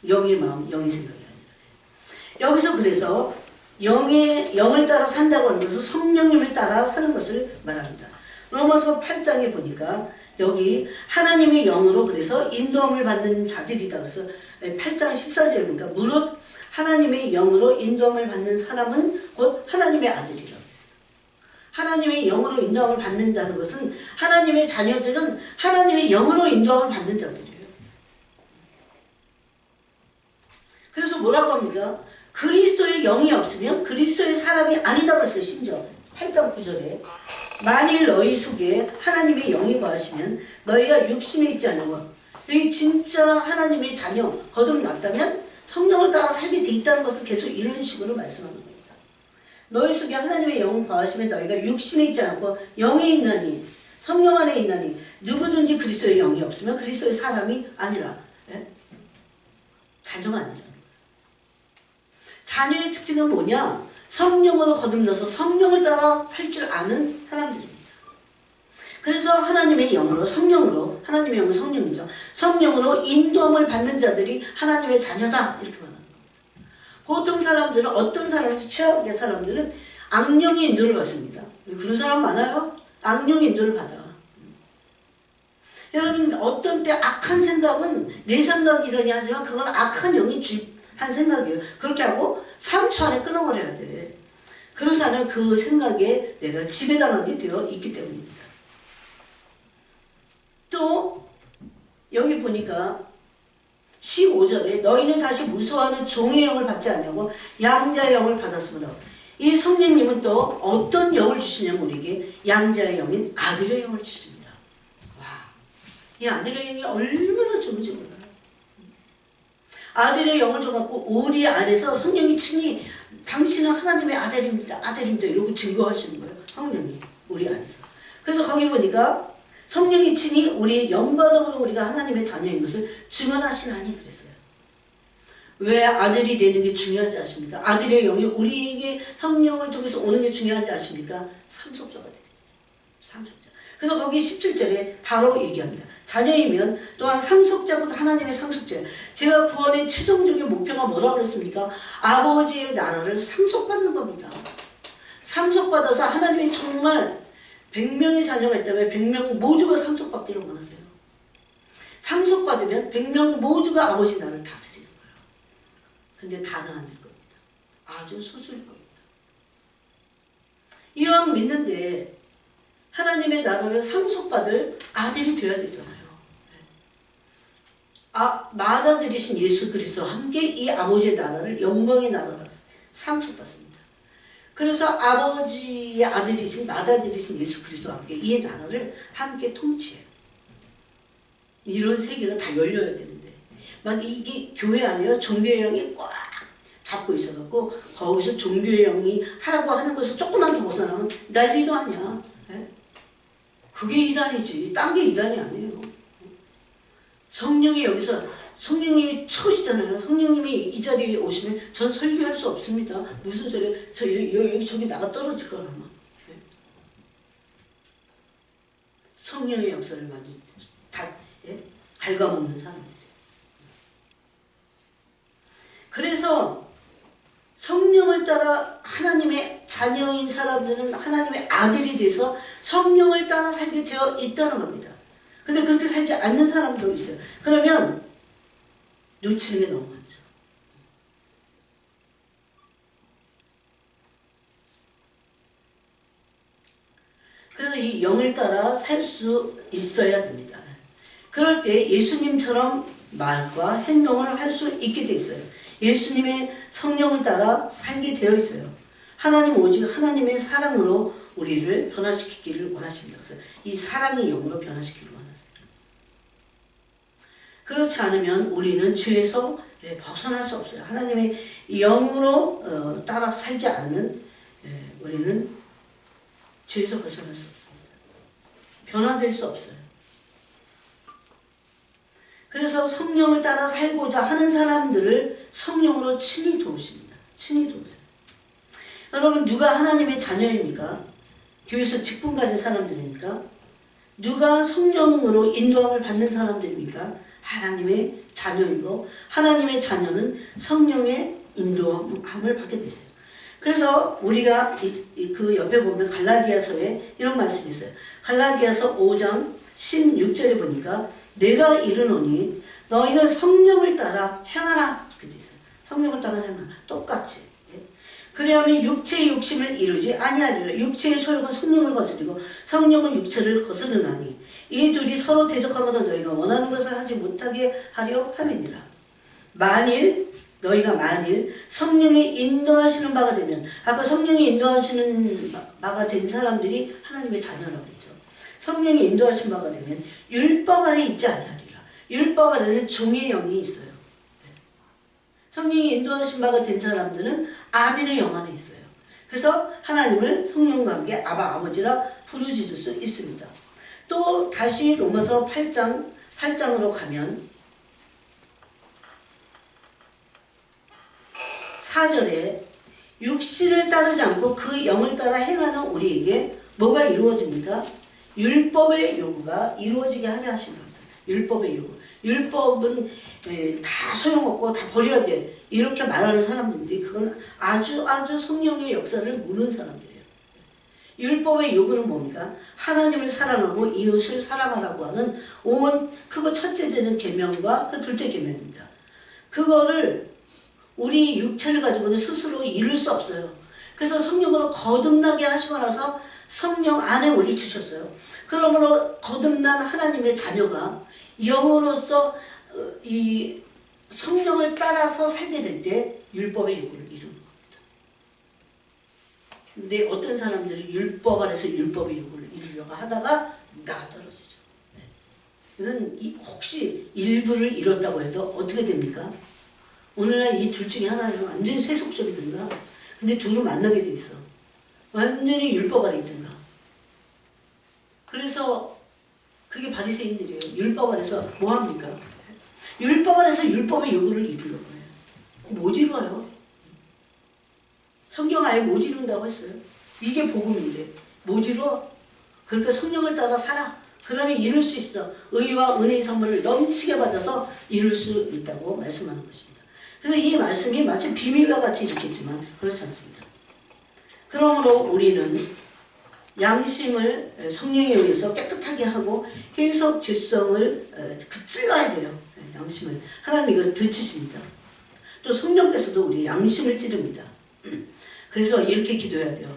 영의 마음, 영의 생각이 아니라. 여기서 그래서 영을 따라 산다고 하는 것은 성령님을 따라 사는 것을 말합니다. 로마서 8장에 보니까 여기 하나님의 영으로 그래서 인도함을 받는 자들이다. 그래서 8장 14절에 보니까 무릇 하나님의 영으로 인도함을 받는 사람은 곧 하나님의 아들이라고 했어요. 하나님의 영으로 인도함을 받는다는 것은 하나님의 자녀들은 하나님의 영으로 인도함을 받는 자들이에요. 그래서 뭐라고 합니까? 그리스도의 영이 없으면 그리스도의 사람이 아니다 그랬어요. 심지어 8장 9절에 만일 너희 속에 하나님의 영이 거하시면 너희가 육신에 있지 않으면 여기 진짜 하나님의 자녀 거듭났다면 성령을 따라 살게 돼 있다는 것을 계속 이런 식으로 말씀하는 겁니다. 너희 속에 하나님의 영이 거하시면 너희가 육신에 있지 않고 영에 있나니 성령 안에 있나니 누구든지 그리스도의 영이 없으면 그리스도의 사람이 아니라 자녀가 아니라. 자녀의 특징은 뭐냐? 성령으로 거듭나서 성령을 따라 살 줄 아는 사람들입니다. 그래서 하나님의 영으로 성령으로 하나님의 영은 성령이죠. 성령으로 인도함을 받는 자들이 하나님의 자녀다 이렇게 말하는 겁니다. 보통 사람들은 어떤 사람들 최악의 사람들은 악령의 인도를 받습니다. 그런 사람 많아요. 악령의 인도를 받아. 여러분 어떤 때 악한 생각은 내 생각이라니 하지만 그건 악한 영이 한 생각이에요. 그렇게 하고 3초 안에 끊어버려야 돼. 그래서 나는 그 생각에 내가 지배당하게 되어 있기 때문입니다. 또 여기 보니까 15절에 너희는 다시 무서워하는 종의 영을 받지 않냐고 양자의 영을 받았으므로 이 성령님은 또 어떤 영을 주시냐면 우리에게 양자의 영인 아들의 영을 주십니다. 와, 이 아들의 영이 얼마나 좋은지 몰라요. 아들의 영을 줘갖고 우리 안에서 성령이 친히 당신은 하나님의 아들입니다. 아들입니다. 이러고 증거하시는 거예요. 성령이 우리 안에서. 그래서 거기 보니까 성령이 친히 우리의 영과 더불어 우리가 하나님의 자녀인 것을 증언하시나니 그랬어요. 왜 아들이 되는 게 중요한지 아십니까? 아들의 영이 우리에게 성령을 통해서 오는 게 중요한지 아십니까? 상속자가 되는 거예요. 상속자. 그래서 거기 17절에 바로 얘기합니다. 자녀이면 또한 상속자고 하나님의 상속자예요. 제가 구원의 최종적인 목표가 뭐라고 그랬습니까? 아버지의 나라를 상속받는 겁니다. 상속받아서 하나님이 정말 100명의 자녀가 있다면 100명 모두가 상속받기를 원하세요. 상속받으면 100명 모두가 아버지 나라를 다스리는 거예요. 근데 다는 아닐 겁니다. 아주 소수일 겁니다. 이왕 믿는데 하나님의 나라를 상속받을 아들이 되어야 되잖아요. 맏아들이신 예수 그리스도와 함께 이 아버지의 나라를 영광의 나라로 상속받습니다. 그래서 아버지의 아들이신 맏아들이신 예수 그리스도와 함께 이 나라를 함께 통치해요. 이런 세계가 다 열려야 되는데 막 이게 교회 안에요. 종교의 영이 꽉 잡고 있어갖고 거기서 종교의 영이 하라고 하는 것을 조금만 더 벗어나면 난리도 아니야. 네? 그게 이단이지. 딴 게 이단이 아니에요. 성령이 여기서 성령님이 처우시잖아요. 성령님이 이 자리에 오시면 전 설교할 수 없습니다. 무슨 소리야. 여기 저기 나가 떨어질 거라면. 네? 성령의 역사를 많이 갉아먹는 사람이에요. 그래서 성령을 따라 하나님의 자녀인 사람들은 하나님의 아들이 돼서 성령을 따라 살게 되어 있다는 겁니다. 근데 그렇게 살지 않는 사람도 있어요. 그러면 놓치는 게 너무 많죠. 그래서 이 영을 따라 살 수 있어야 됩니다. 그럴 때 예수님처럼 말과 행동을 할 수 있게 돼 있어요. 예수님의 성령을 따라 살게 되어 있어요. 하나님 오직 하나님의 사랑으로 우리를 변화시키기를 원하십니다. 그래서 이 사랑의 영으로 변화시키기를 원하세요. 그렇지 않으면 우리는 죄에서 벗어날 수 없어요. 하나님의 영으로 따라 살지 않으면 우리는 죄에서 벗어날 수 없습니다. 변화될 수 없어요. 그래서 성령을 따라 살고자 하는 사람들을 성령으로 친히 도우십니다. 친히 도우세요. 여러분 누가 하나님의 자녀입니까? 교회에서 직분 가진 사람들입니까? 누가 성령으로 인도함을 받는 사람들입니까? 하나님의 자녀이고 하나님의 자녀는 성령의 인도함을 받게 되세요. 그래서 우리가 그 옆에 보면 갈라디아서에 이런 말씀이 있어요. 갈라디아서 5장 16절에 보니까 내가 이르노니 너희는 성령을 따라 행하라. 그렇게 있어요. 성령을 따라 행하라. 똑같이. 그래야만 육체의 욕심을 이루지 아니하리라. 육체의 소욕은 성령을 거스리고 성령은 육체를 거스르나니 이 둘이 서로 대적하거나 너희가 원하는 것을 하지 못하게 하려 함이니라. 너희가 만일 성령이 인도하시는 바가 되면 아까 성령이 인도하시는 바가 된 사람들이 하나님의 자녀라고 했죠. 성령이 인도하신 바가 되면 율법 아래 있지 아니하리라. 율법 아래는 종의 영이 있어요. 성령이 인도하신 바가 된 사람들은 아들의 영 안에 있어요. 그래서 하나님을 성령과 함께 아바 아버지라 부르짖을 수 있습니다. 또 다시 로마서 8장으로 가면 4절에 육신을 따르지 않고 그 영을 따라 행하는 우리에게 뭐가 이루어집니까? 율법의 요구가 이루어지게 하려 하신 것이에요. 율법의 요구. 율법은 다 소용없고 다 버려야 돼. 이렇게 말하는 사람들인데 그건 아주 성령의 역사를 모르는 사람들이에요. 율법의 요구는 뭡니까? 하나님을 사랑하고 이웃을 사랑하라고 하는 그거 첫째 되는 계명과 그 둘째 계명입니다. 그거를 우리 육체를 가지고는 스스로 이룰 수 없어요. 그래서 성령으로 거듭나게 하시고 나서 성령 안에 우리 두셨어요. 그러므로 거듭난 하나님의 자녀가 영으로서 이 성령을 따라서 살게 될 때 율법의 요구를 이루는 겁니다. 근데 어떤 사람들이 율법 아래서 율법의 요구를 이루려고 하다가 나떨어지죠. 이건 혹시 일부를 이뤘다고 해도 어떻게 됩니까? 오늘날 이 둘 중에 하나는 완전히 세속적이든가 근데 둘을 만나게 돼 있어. 완전히 율법 아래 있든가. 그래서 그게 바리새인들이에요. 율법 아래서 뭐 합니까? 율법 아래서 율법의 요구를 이루려고 해요. 못 이루어요. 성경 아예 못 이룬다고 했어요. 이게 복음인데 못 이루어. 그러니까 성령을 따라 살아. 그러면 이룰 수 있어. 의와 은혜의 선물을 넘치게 받아서 이룰 수 있다고 말씀하는 것입니다. 그래서 이 말씀이 마치 비밀과 같이 읽겠지만 그렇지 않습니다. 그러므로 우리는 양심을 성령에 의해서 깨끗하게 하고 해석 죄성을 찔러야 돼요. 양심을. 하나님 이것을 드치십니다. 또 성령께서도 우리 양심을 찌릅니다. 그래서 이렇게 기도해야 돼요.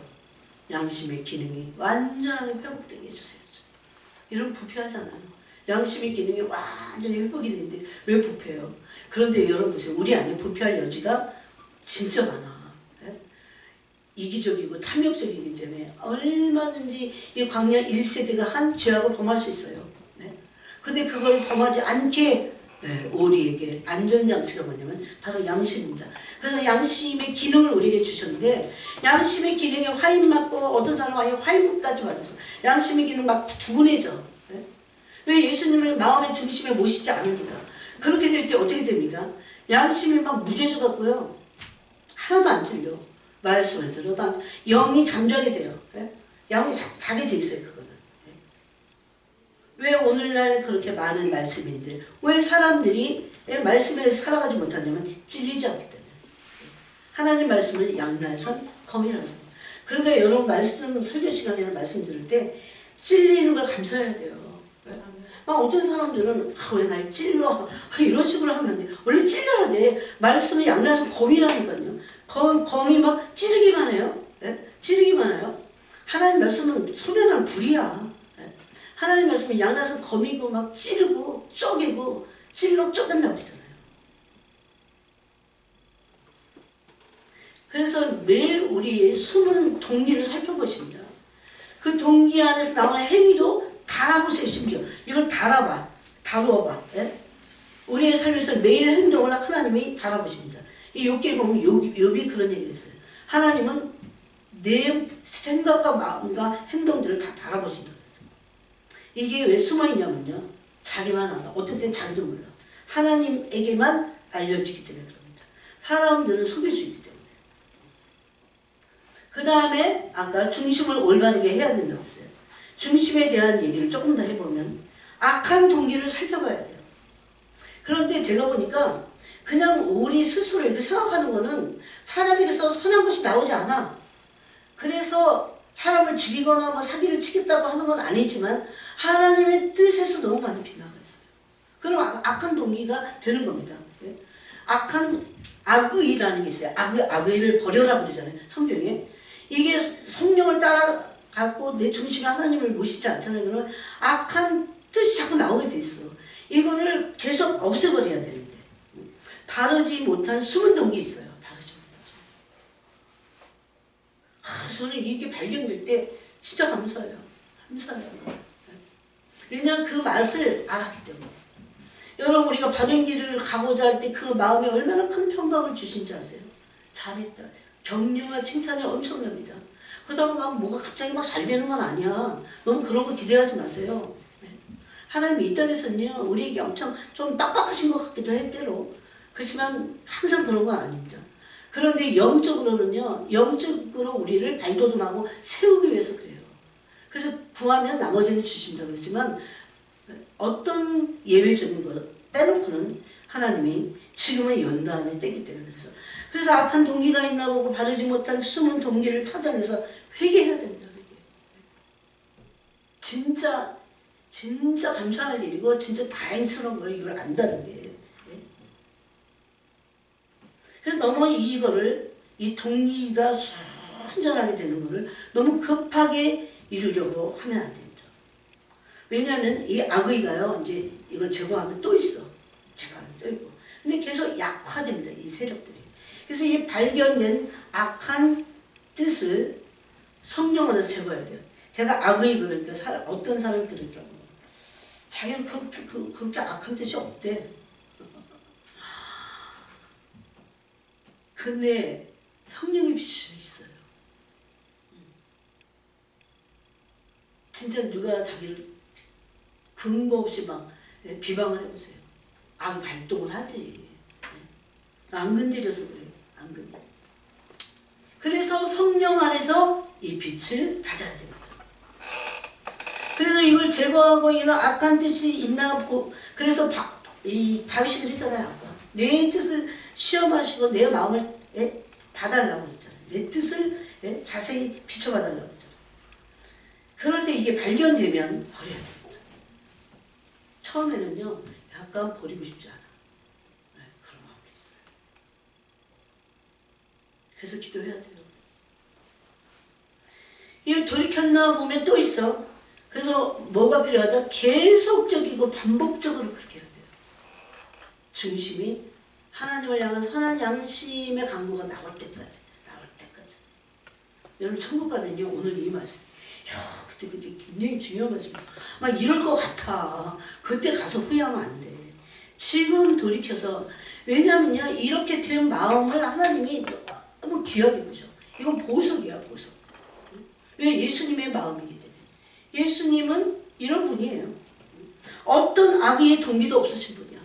양심의 기능이 완전하게 회복되게 해주세요. 이러면 부패하잖아요. 양심의 기능이 완전히 회복이 되는데 왜 부패해요? 그런데 여러분 보세요. 우리 안에 부패할 여지가 진짜 많아. 예? 이기적이고 탐욕적이기 때문에 얼마든지 이 광야 1세대가 한 죄악을 범할 수 있어요. 네? 근데 그걸 범하지 않게 우리에게 안전장치가 뭐냐면 바로 양심입니다. 그래서 양심의 기능을 우리에게 주셨는데 양심의 기능에 화인 맞고 어떤 사람은 아예 화인까지 맞았어. 양심의 기능 막 둔해져. 왜 예수님을 마음의 중심에 모시지 않으니까. 그렇게 될 때 어떻게 됩니까? 양심이 막 무뎌져 갖고요. 하나도 안 찔려. 말씀을 들어도 영이 잠자게 돼요. 영이 자게 돼 있어요. 그거는. 왜 오늘날 그렇게 많은 말씀인데 왜 사람들이 말씀에 살아가지 못하냐면 찔리지 않기 때문에. 하나님 말씀은 양날선 검이라서. 그러니까 여러분 말씀 설교 시간에 말씀 들을 때 찔리는 걸 감사해야 돼요. 어떤 사람들은 왜 날 찔러 이런 식으로 하면 안 돼. 원래 찔러야 돼. 말씀은 양날선 검이라니까요. 검이 막 찌르기만 해요. 찌르기만 해요. 하나님 말씀은 소변한 불이야. 하나님 말씀은 양날선 검이고 막 찌르고 쪼개고 찔러 쪼갠다고 그러잖아요. 그래서 매일 우리의 숨은 동기를 살펴보십니다. 그 동기 안에서 나오는 행위도 달아보세요. 심지어 이걸 달아봐. 다루어봐. 우리의 삶에서 매일 행동을 하나님이 달아보십니다. 이 욥기에 보면 욥이 그런 얘기를 했어요. 하나님은 내 생각과 마음과 행동들을 다 달아보신다. 이게 왜 숨어있냐면요. 자기만 알아. 어떨 땐 자기도 몰라. 하나님에게만 알려지기 때문에 그럽니다. 사람들은 속일 수 있기 때문에. 그 다음에 아까 중심을 올바르게 해야 된다고 했어요. 중심에 대한 얘기를 조금 더 해보면 악한 동기를 살펴봐야 돼요. 그런데 제가 보니까 그냥 우리 스스로 이렇게 생각하는 거는 사람에게서 선한 것이 나오지 않아. 그래서 사람을 죽이거나 뭐 사기를 치겠다고 하는 건 아니지만 하나님의 뜻에서 너무 많이 빗나가 있어요. 그럼 악한 동기가 되는 겁니다. 악한 악의라는 게 있어요. 악의를 버려라 그러잖아요. 성경에. 이게 성령을 따라가고 내 중심에 하나님을 모시지 않잖아요. 그러면 악한 뜻이 자꾸 나오게 돼 있어. 이거를 계속 없애버려야 되는데 바르지 못한 숨은 동기 있어요. 바르지 못한 저는 이게 발견될 때 진짜 감사해요. 감사해요. 왜냐하면 그 맛을 알았기 때문에. 여러분 우리가 바른 길을 가고자 할 때 그 마음에 얼마나 큰 평강을 주신지 아세요? 잘했다. 격려와 칭찬이 엄청납니다. 그러다가 막 뭐가 갑자기 막 잘 되는 건 아니야. 너무 그런 거 기대하지 마세요. 하나님이 이 땅에서는요 우리에게 엄청 좀 빡빡하신 것 같기도 할 때로. 그렇지만 항상 그런 건 아닙니다. 그런데 영적으로는요 영적으로 우리를 발돋움하고 세우기 위해서 그래요. 그래서 구하면 나머지는 주신다 그랬지만 어떤 예외적인 걸 빼놓고는 하나님이 지금은 연다함의 때이기 때문에 그래서 악한 동기가 있나 보고 바르지 못한 숨은 동기를 찾아내서 회개해야 됩니다. 회개. 진짜 감사할 일이고 진짜 다행스러운 거예요. 이걸 안다는 게. 그래서 너무 이거를 이 동기가 순전하게 되는 거를 너무 급하게 이루려고 하면 안 됩니다. 왜냐하면 이 악의가요, 이제 이걸 제거하면 또 있어. 제거하면 또 있고. 근데 계속 약화됩니다. 이 세력들이. 그래서 이 발견된 악한 뜻을 성령 안에서 제거해야 돼요. 제가 악의 그러니까 어떤 사람이 그러더라고요. 자기는 그렇게 악한 뜻이 없대. 근데 성령이 비추어 있어요. 진짜 누가 자기를 근거 없이 막 비방을 해보세요. 악 발동을 하지. 안 건드려서 그래요. 안 건드려. 그래서 성령 안에서 이 빛을 받아야 됩니다. 그래서 이걸 제거하고 이런 악한 뜻이 있나 그래서 이 다윗이 그랬잖아요. 아까. 내 뜻을 시험하시고 내 마음을 봐달라고 했잖아요. 내 뜻을 자세히 비춰봐달라고 했잖아요. 그럴 때 이게 발견되면 버려야 됩니다. 처음에는요, 약간 버리고 싶지 않아. 그런 마음이 있어요. 그래서 기도해야 돼요. 이걸 돌이켰나 보면 또 있어. 그래서 그래서 뭐가 필요하다? 계속적이고 반복적으로 그렇게 해야 돼요. 중심이 하나님을 향한 선한 양심의 강구가 나올 때까지. 여러분 천국 가면요, 오늘 이 말씀, 야, 그때 굉장히 중요한 말씀이야. 막 이럴 것 같아. 그때 가서 후회하면 안 돼. 지금 돌이켜서, 왜냐면요, 이렇게 된 마음을 하나님이 너무 귀하게 보셔. 이건 보석이야, 보석. 왜? 예수님의 마음이기 때문에. 예수님은 이런 분이에요. 어떤 악의의 동기도 없으신 분이야.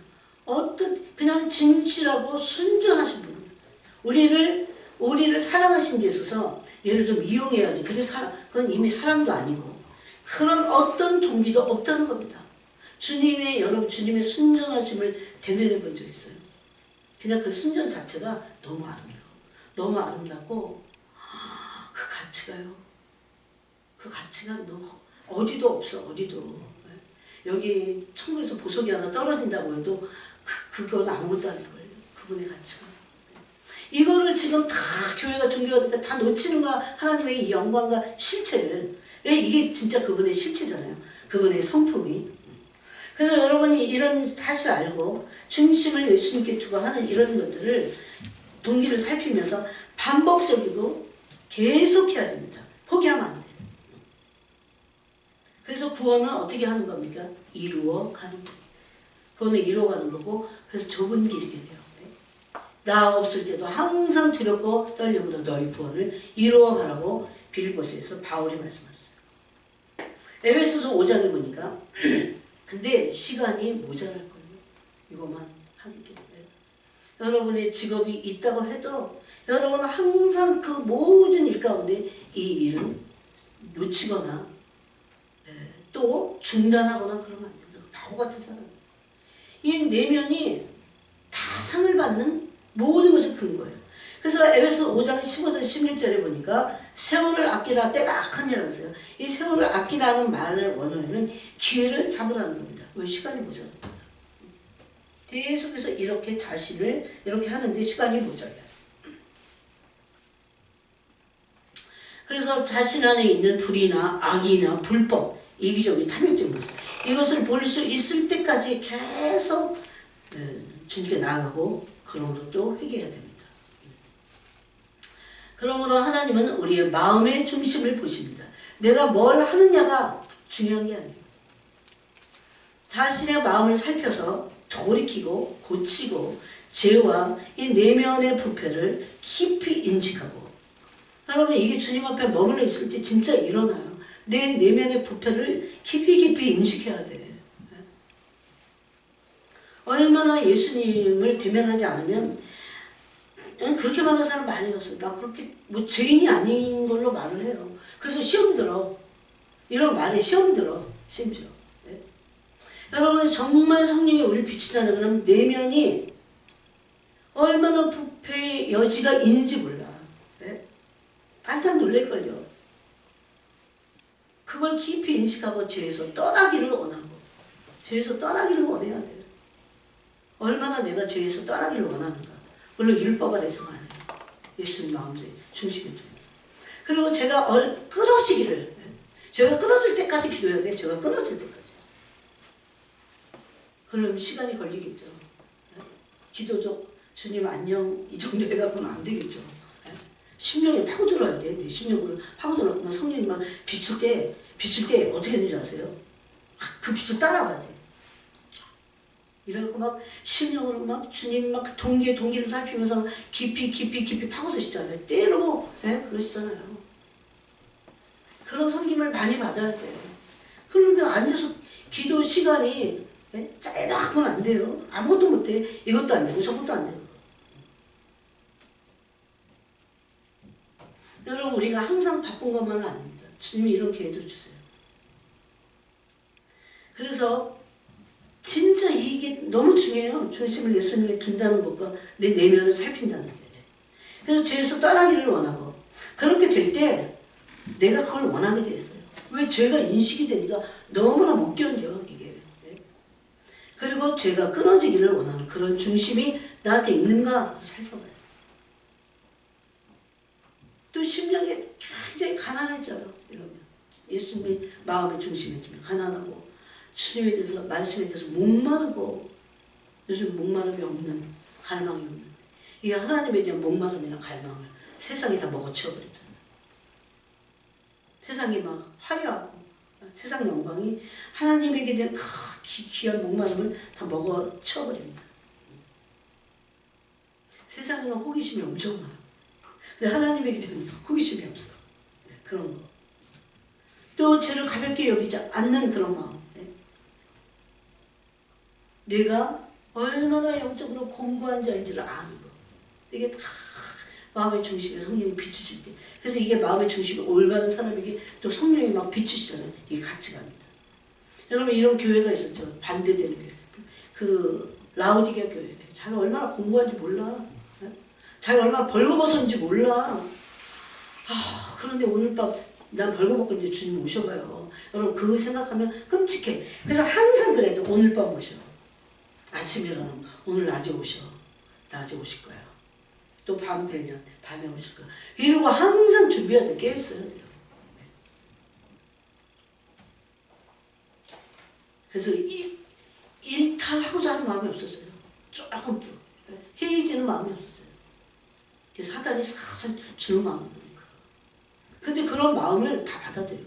그냥 진실하고 순전하신 분이야. 우리를 사랑하신 데 있어서 얘를 좀 이용해야지. 그건 이미 사랑도 아니고. 그런 어떤 동기도 없다는 겁니다. 주님의 순전하심을 대면해 본 적 있어요. 그냥 그 순전 자체가 너무 아름다워. 너무 아름답고, 그 가치가요. 그 가치가 어디도 없어, 어디도. 여기 천국에서 보석이 하나 떨어진다고 해도 그건 아무것도 아닌 거예요. 그분의 가치가. 이거를 지금 다 교회가 종교가 다 놓치는 거야. 하나님의 이 영광과 실체를. 이게 진짜 그분의 실체잖아요. 그분의 성품이. 그래서 여러분이 이런 사실 알고 중심을 예수님께 두고 하는 이런 것들을 동기를 살피면서 반복적이고 계속해야 됩니다. 포기하면 안 돼요. 그래서 구원은 어떻게 하는 겁니까? 이루어가는 겁니다. 구원은 이루어가는 거고, 그래서 좁은 길이게 돼요. 나 없을 때도 항상 두렵고 떨림으로 너희 구원을 이루어가라고 빌립보서에서 바울이 말씀하셨어요. 에베소서 5장에 보니까 근데 시간이 모자랄 거예요. 이것만 하기 때문에. 여러분의 직업이 있다고 해도 여러분은 항상 그 모든 일 가운데 이 일은 놓치거나 또 중단하거나 그러면 안 됩니다. 바보 같은 사람. 이 내면이 다 상을 받는 모든 것을 큰 거예요. 그래서 에베소 5장 15절 16절에 보니까 세월을 아끼라 때가 악하니라 했어요. 이 세월을 아끼라는 말의 원어에는 기회를 잡으라는 겁니다. 왜? 시간이 모자랍니다. 계속해서 이렇게 자신을 이렇게 하는데 시간이 모자라요. 그래서 자신 안에 있는 불의나 악이나 불법, 이기적인 탐욕적인 것을 이것을 볼 수 있을 때까지 계속 주님께 나아가고 그러므로 또 회개해야 됩니다. 그러므로 하나님은 우리의 마음의 중심을 보십니다. 내가 뭘 하느냐가 중요한 게 아니에요. 자신의 마음을 살펴서 돌이키고 고치고 죄와 이 내면의 부패를 깊이 인식하고, 여러분 이게 주님 앞에 머물러 있을 때 진짜 일어나요. 내 내면의 부패를 깊이 인식해야 돼. 얼마나 예수님을 대면하지 않으면, 그렇게 많은 사람 많이 봤어요. 나 그렇게 뭐 죄인이 아닌 걸로 말을 해요. 그래서 시험 들어. 이런 말에 시험 들어. 심지어. 네? 여러분 정말 성령이 우리를 비치잖아요. 그럼 내면이 얼마나 부패의 여지가 있는지 몰라. 네? 깜짝 놀랄걸요. 그걸 깊이 인식하고 죄에서 떠나기를 원하고, 죄에서 떠나기를 원해야 돼요. 얼마나 내가 죄에서 떠나기를 원하는가. 물론 율법 아래서만 아니에요. 예수님 마음의 중심을 통해서. 그리고 제가 끊어지기를, 제가 끊어질 때까지 기도해야 돼. 제가 끊어질 때까지. 그럼 시간이 걸리겠죠. 기도도 주님 안녕 이 정도 해갖고는 안 되겠죠. 심령에 파고들어야 돼. 내 심령을 파고들었구나. 성령이 막 비칠 때 어떻게 되는지 아세요? 그 빛을 따라가야 돼. 이래갖고 막 심령으로 막 주님 막 그 동기를 살피면서 깊이 파고드시잖아요. 때로 그러시잖아요. 그런 섬김을 많이 받아야 돼. 그러면 앉아서 기도 시간이 짧아갖고는 안 돼요. 아무것도 못해. 이것도 안 되고 저것도 안 되고. 여러분 우리가 항상 바쁜 것만은 아닙니다. 주님이 이런 기회도 주세요. 그래서 진짜 이게 너무 중요해요. 중심을 예수님에 둔다는 것과 내 내면을 살핀다는 게. 그래서 죄에서 떠나기를 원하고, 그렇게 될 때 내가 그걸 원하게 돼 있어요. 왜? 죄가 인식이 되니까 너무나 못 견뎌 이게. 그리고 죄가 끊어지기를 원하는 그런 중심이 나한테 있는가 살펴봐요. 또 심령이 굉장히 가난해져요. 이러면 예수님의 마음의 중심에 가난하고 주님에 대해서 말씀에 대해서 목마르고 요즘 목마름이 없는 갈망이 없는 이 하나님에 대한 목마름이나 갈망을 세상이 다 먹어치워버렸잖아요. 세상이 막 화려하고 세상 영광이 하나님에게 대한 귀한 목마름을 다 먹어치워버립니다. 세상에는 호기심이 엄청 많아. 근데 하나님에게 대한 호기심이 없어. 그런 거. 또 죄를 가볍게 여기지 않는 그런 마음. 내가 얼마나 영적으로 공고한 자인지를 아는 거. 이게 다 마음의 중심에 성령이 비추실 때. 그래서 이게 마음의 중심에 올바른 사람에게 또 성령이 막 비추시잖아요. 이게 같이 갑니다. 여러분 이런 교회가 있었죠. 반대되는 교회. 그 라오디게아 교회. 자기가 얼마나 공고한지 몰라. 자기가 얼마나 벌거벗었는지 몰라. 그런데 오늘 밤 난 벌거벗고 있는데 주님 오셔봐요. 여러분 그거 생각하면 끔찍해. 그래서 항상 그래도 오늘 밤 오셔. 아침에 일어나면 오늘 낮에 오셔. 낮에 오실 거야. 또 밤 되면 밤에 오실 거야. 이러고 항상 준비하다 깨있어야 돼요. 그래서 일탈하고자 하는 마음이 없었어요. 조금도. 해이지는 마음이 없었어요. 그래서 사단이 사실 주는 마음이 없는 거예요. 근데 그런 마음을 다 받아들여요.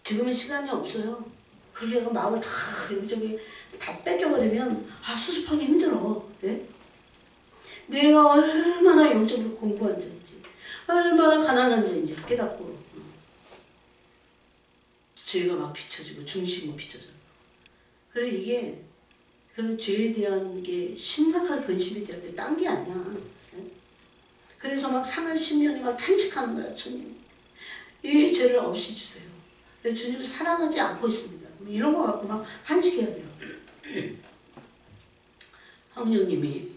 지금은 시간이 없어요. 그렇게 마음을 다 여기저기 다 뺏겨버리면 수습하기 힘들어. 네? 내가 얼마나 영적으로 공부한 자인지 얼마나 가난한 자인지 깨닫고 죄가 막 비춰지고 중심이 비춰져요. 그래 이게 그런 죄에 대한 게 심각하게 근심이 될 때 딴 게 아니야. 네? 그래서 막 상한 심령이 막 탄식하는 거야. 주님 이 죄를 없이 주세요. 주님을 사랑하지 않고 있습니다. 이런 거 갖고 막 탄식해야 돼요. 성령님이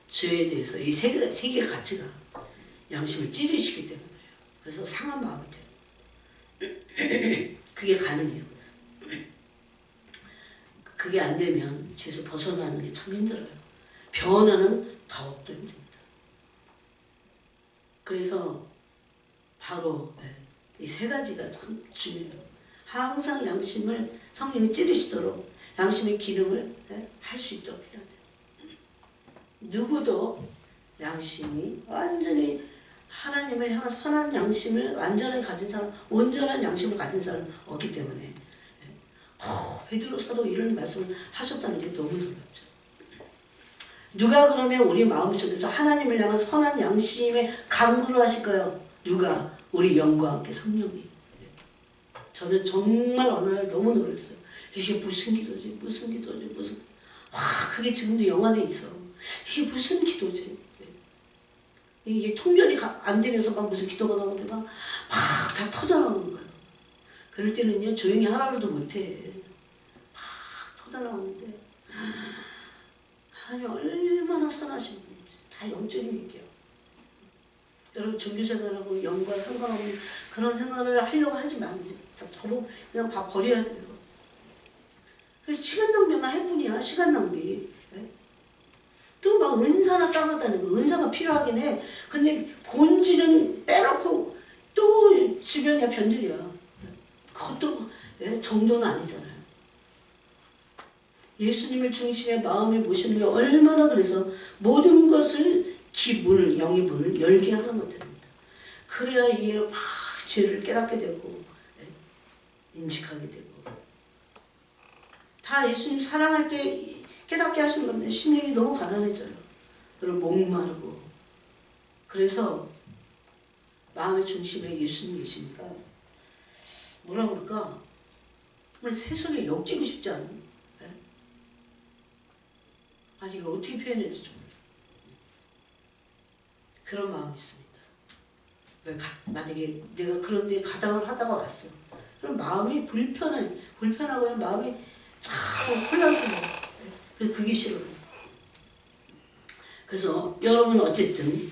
죄에 대해서 이 세 개의 가치가 양심을 찌르시기 때문에 그래요. 그래서 상한 마음이 돼요. 그게 가능해요. 그래서 그게 안 되면 죄에서 벗어나는 게 참 힘들어요. 변화는 더욱더 힘듭니다. 그래서 바로 이 세 가지가 참 중요해요. 항상 양심을 성령이 찌르시도록 양심의 기능을 할 수 있도록 해야 돼요. 누구도 양심이 완전히 하나님을 향한 선한 양심을 완전히 가진 사람, 온전한 양심을 가진 사람은 없기 때문에 베드로 사도 이런 말씀을 하셨다는 게 너무 놀랍죠. 누가 그러면 우리 마음속에서 하나님을 향한 선한 양심에 강구를 하실까요? 누가? 우리 영과 함께 성령이. 저는 정말 어느 날 너무 놀랐어요. 이게 무슨 기도지? 무슨 기도지? 무슨. 그게 지금도 영 안에 있어. 이게 무슨 기도지? 이게 통변이 안 되면서 막 무슨 기도가 나오는데 막 다 터져나오는 거예요. 그럴 때는요, 조용히 하라고도 못해. 막 터져나오는데, 하나님 얼마나 선하신 분인지 다 영적인 얘기예요. 여러분 종교생활하고 영과 상관없는 그런 생활을 하려고 하지 마세요. 저도 그냥 버려야 돼요. 그래서 시간 낭비만 할 뿐이야. 시간 낭비. 또 막 은사나 따라다니는 거. 은사가 필요하긴 해. 근데 본질은 빼놓고 또 주변이야 변들이야. 그것도 정도는 아니잖아요. 예수님을 중심에 마음에 모시는 게 얼마나 그래서 모든 것을 문을, 영의 문을 열게 하는 것들입니다. 그래야 이게 막 죄를 깨닫게 되고 인식하게 되고 다 예수님 사랑할 때 깨닫게 하시는 건데 심령이 너무 가난해져요. 그리고 목마르고 그래서 마음의 중심에 예수님 계시니까 뭐라 그럴까? 정말 세상에 엮이고 싶지 않은 아니 이거 어떻게 표현해야 되죠? 그런 마음이 있습니다. 만약에 내가 그런 데 가담을 하다가 왔어. 그럼 마음이 불편하고 마음이 참 혼란스러워. 그게 싫어요. 그래서 여러분 어쨌든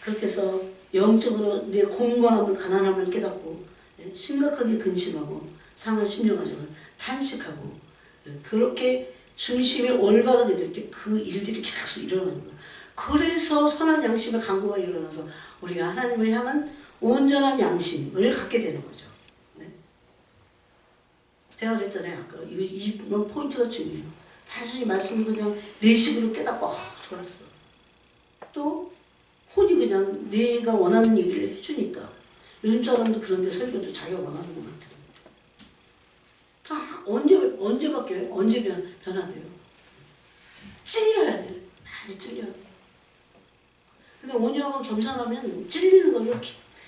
그렇게 해서 영적으로 내 공고함을 가난함을 깨닫고 심각하게 근심하고 상한 심령 가지고 탄식하고 그렇게 중심이 올바르게 될 때 그 일들이 계속 일어나는 거예요. 그래서 선한 양심의 강구가 일어나서 우리가 하나님을 향한 온전한 양심을 갖게 되는 거죠. 네? 제가 그랬잖아요. 아까 이런 포인트가 중요해요. 단순히 말씀을 그냥 내 식으로 깨닫고 좋았어. 또 혼이 그냥 내가 원하는 얘기를 해주니까 요즘 사람도 그런데 설교도 자기가 원하는 것만 들습니다. 다 언제 바뀌어요? 언제 변화돼요? 찔려야 돼요. 많이 찔려야 돼요. 근데 온유하고 겸손하면 찔리는 걸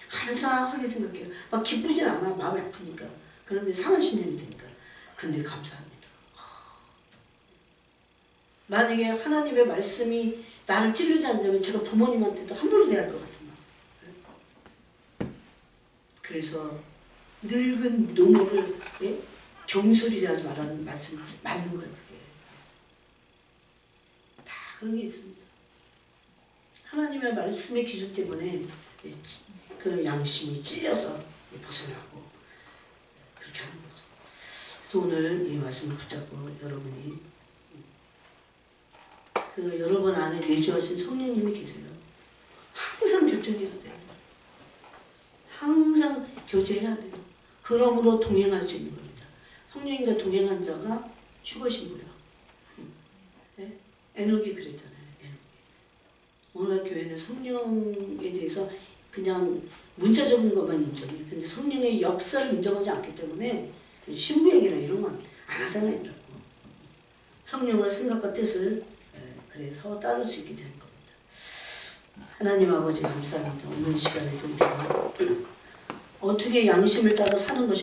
감사하게 생각해요. 막 기쁘진 않아. 마음이 아프니까. 그런데 상한 심령이 되니까. 근데 감사합니다. 만약에 하나님의 말씀이 나를 찔르지 않는다면 제가 부모님한테도 함부로 대할 것 같은 마음. 그래서 늙은 노모를 경솔히 하지 말라는 말씀이 맞는 거예요. 그게. 다 그런 게 있습니다. 하나님의 말씀의 기준 때문에 그 양심이 찔려서 벗어나고 그렇게 하는 거죠. 그래서 오늘 이 말씀을 붙잡고 여러분이 그 여러분 안에 내주하신 성령님이 계세요. 항상 교통해야 돼요. 항상 교제해야 돼요. 그러므로 동행할 수 있는 겁니다. 성령님과 동행한 자가 죽으신 거예요. 네? 에녹이 그랬잖아요. 오늘 교회는 성령에 대해서 그냥 문자적인 것만 인정해요. 근데 성령의 역사를 인정하지 않기 때문에 신부 얘기나 이런 건 안 하잖아요. 성령의 생각과 뜻을 그래서 따를 수 있게 되는 겁니다. 하나님 아버지 감사합니다. 오늘 시간에도 우리가 어떻게 양심을 따라 사는 것이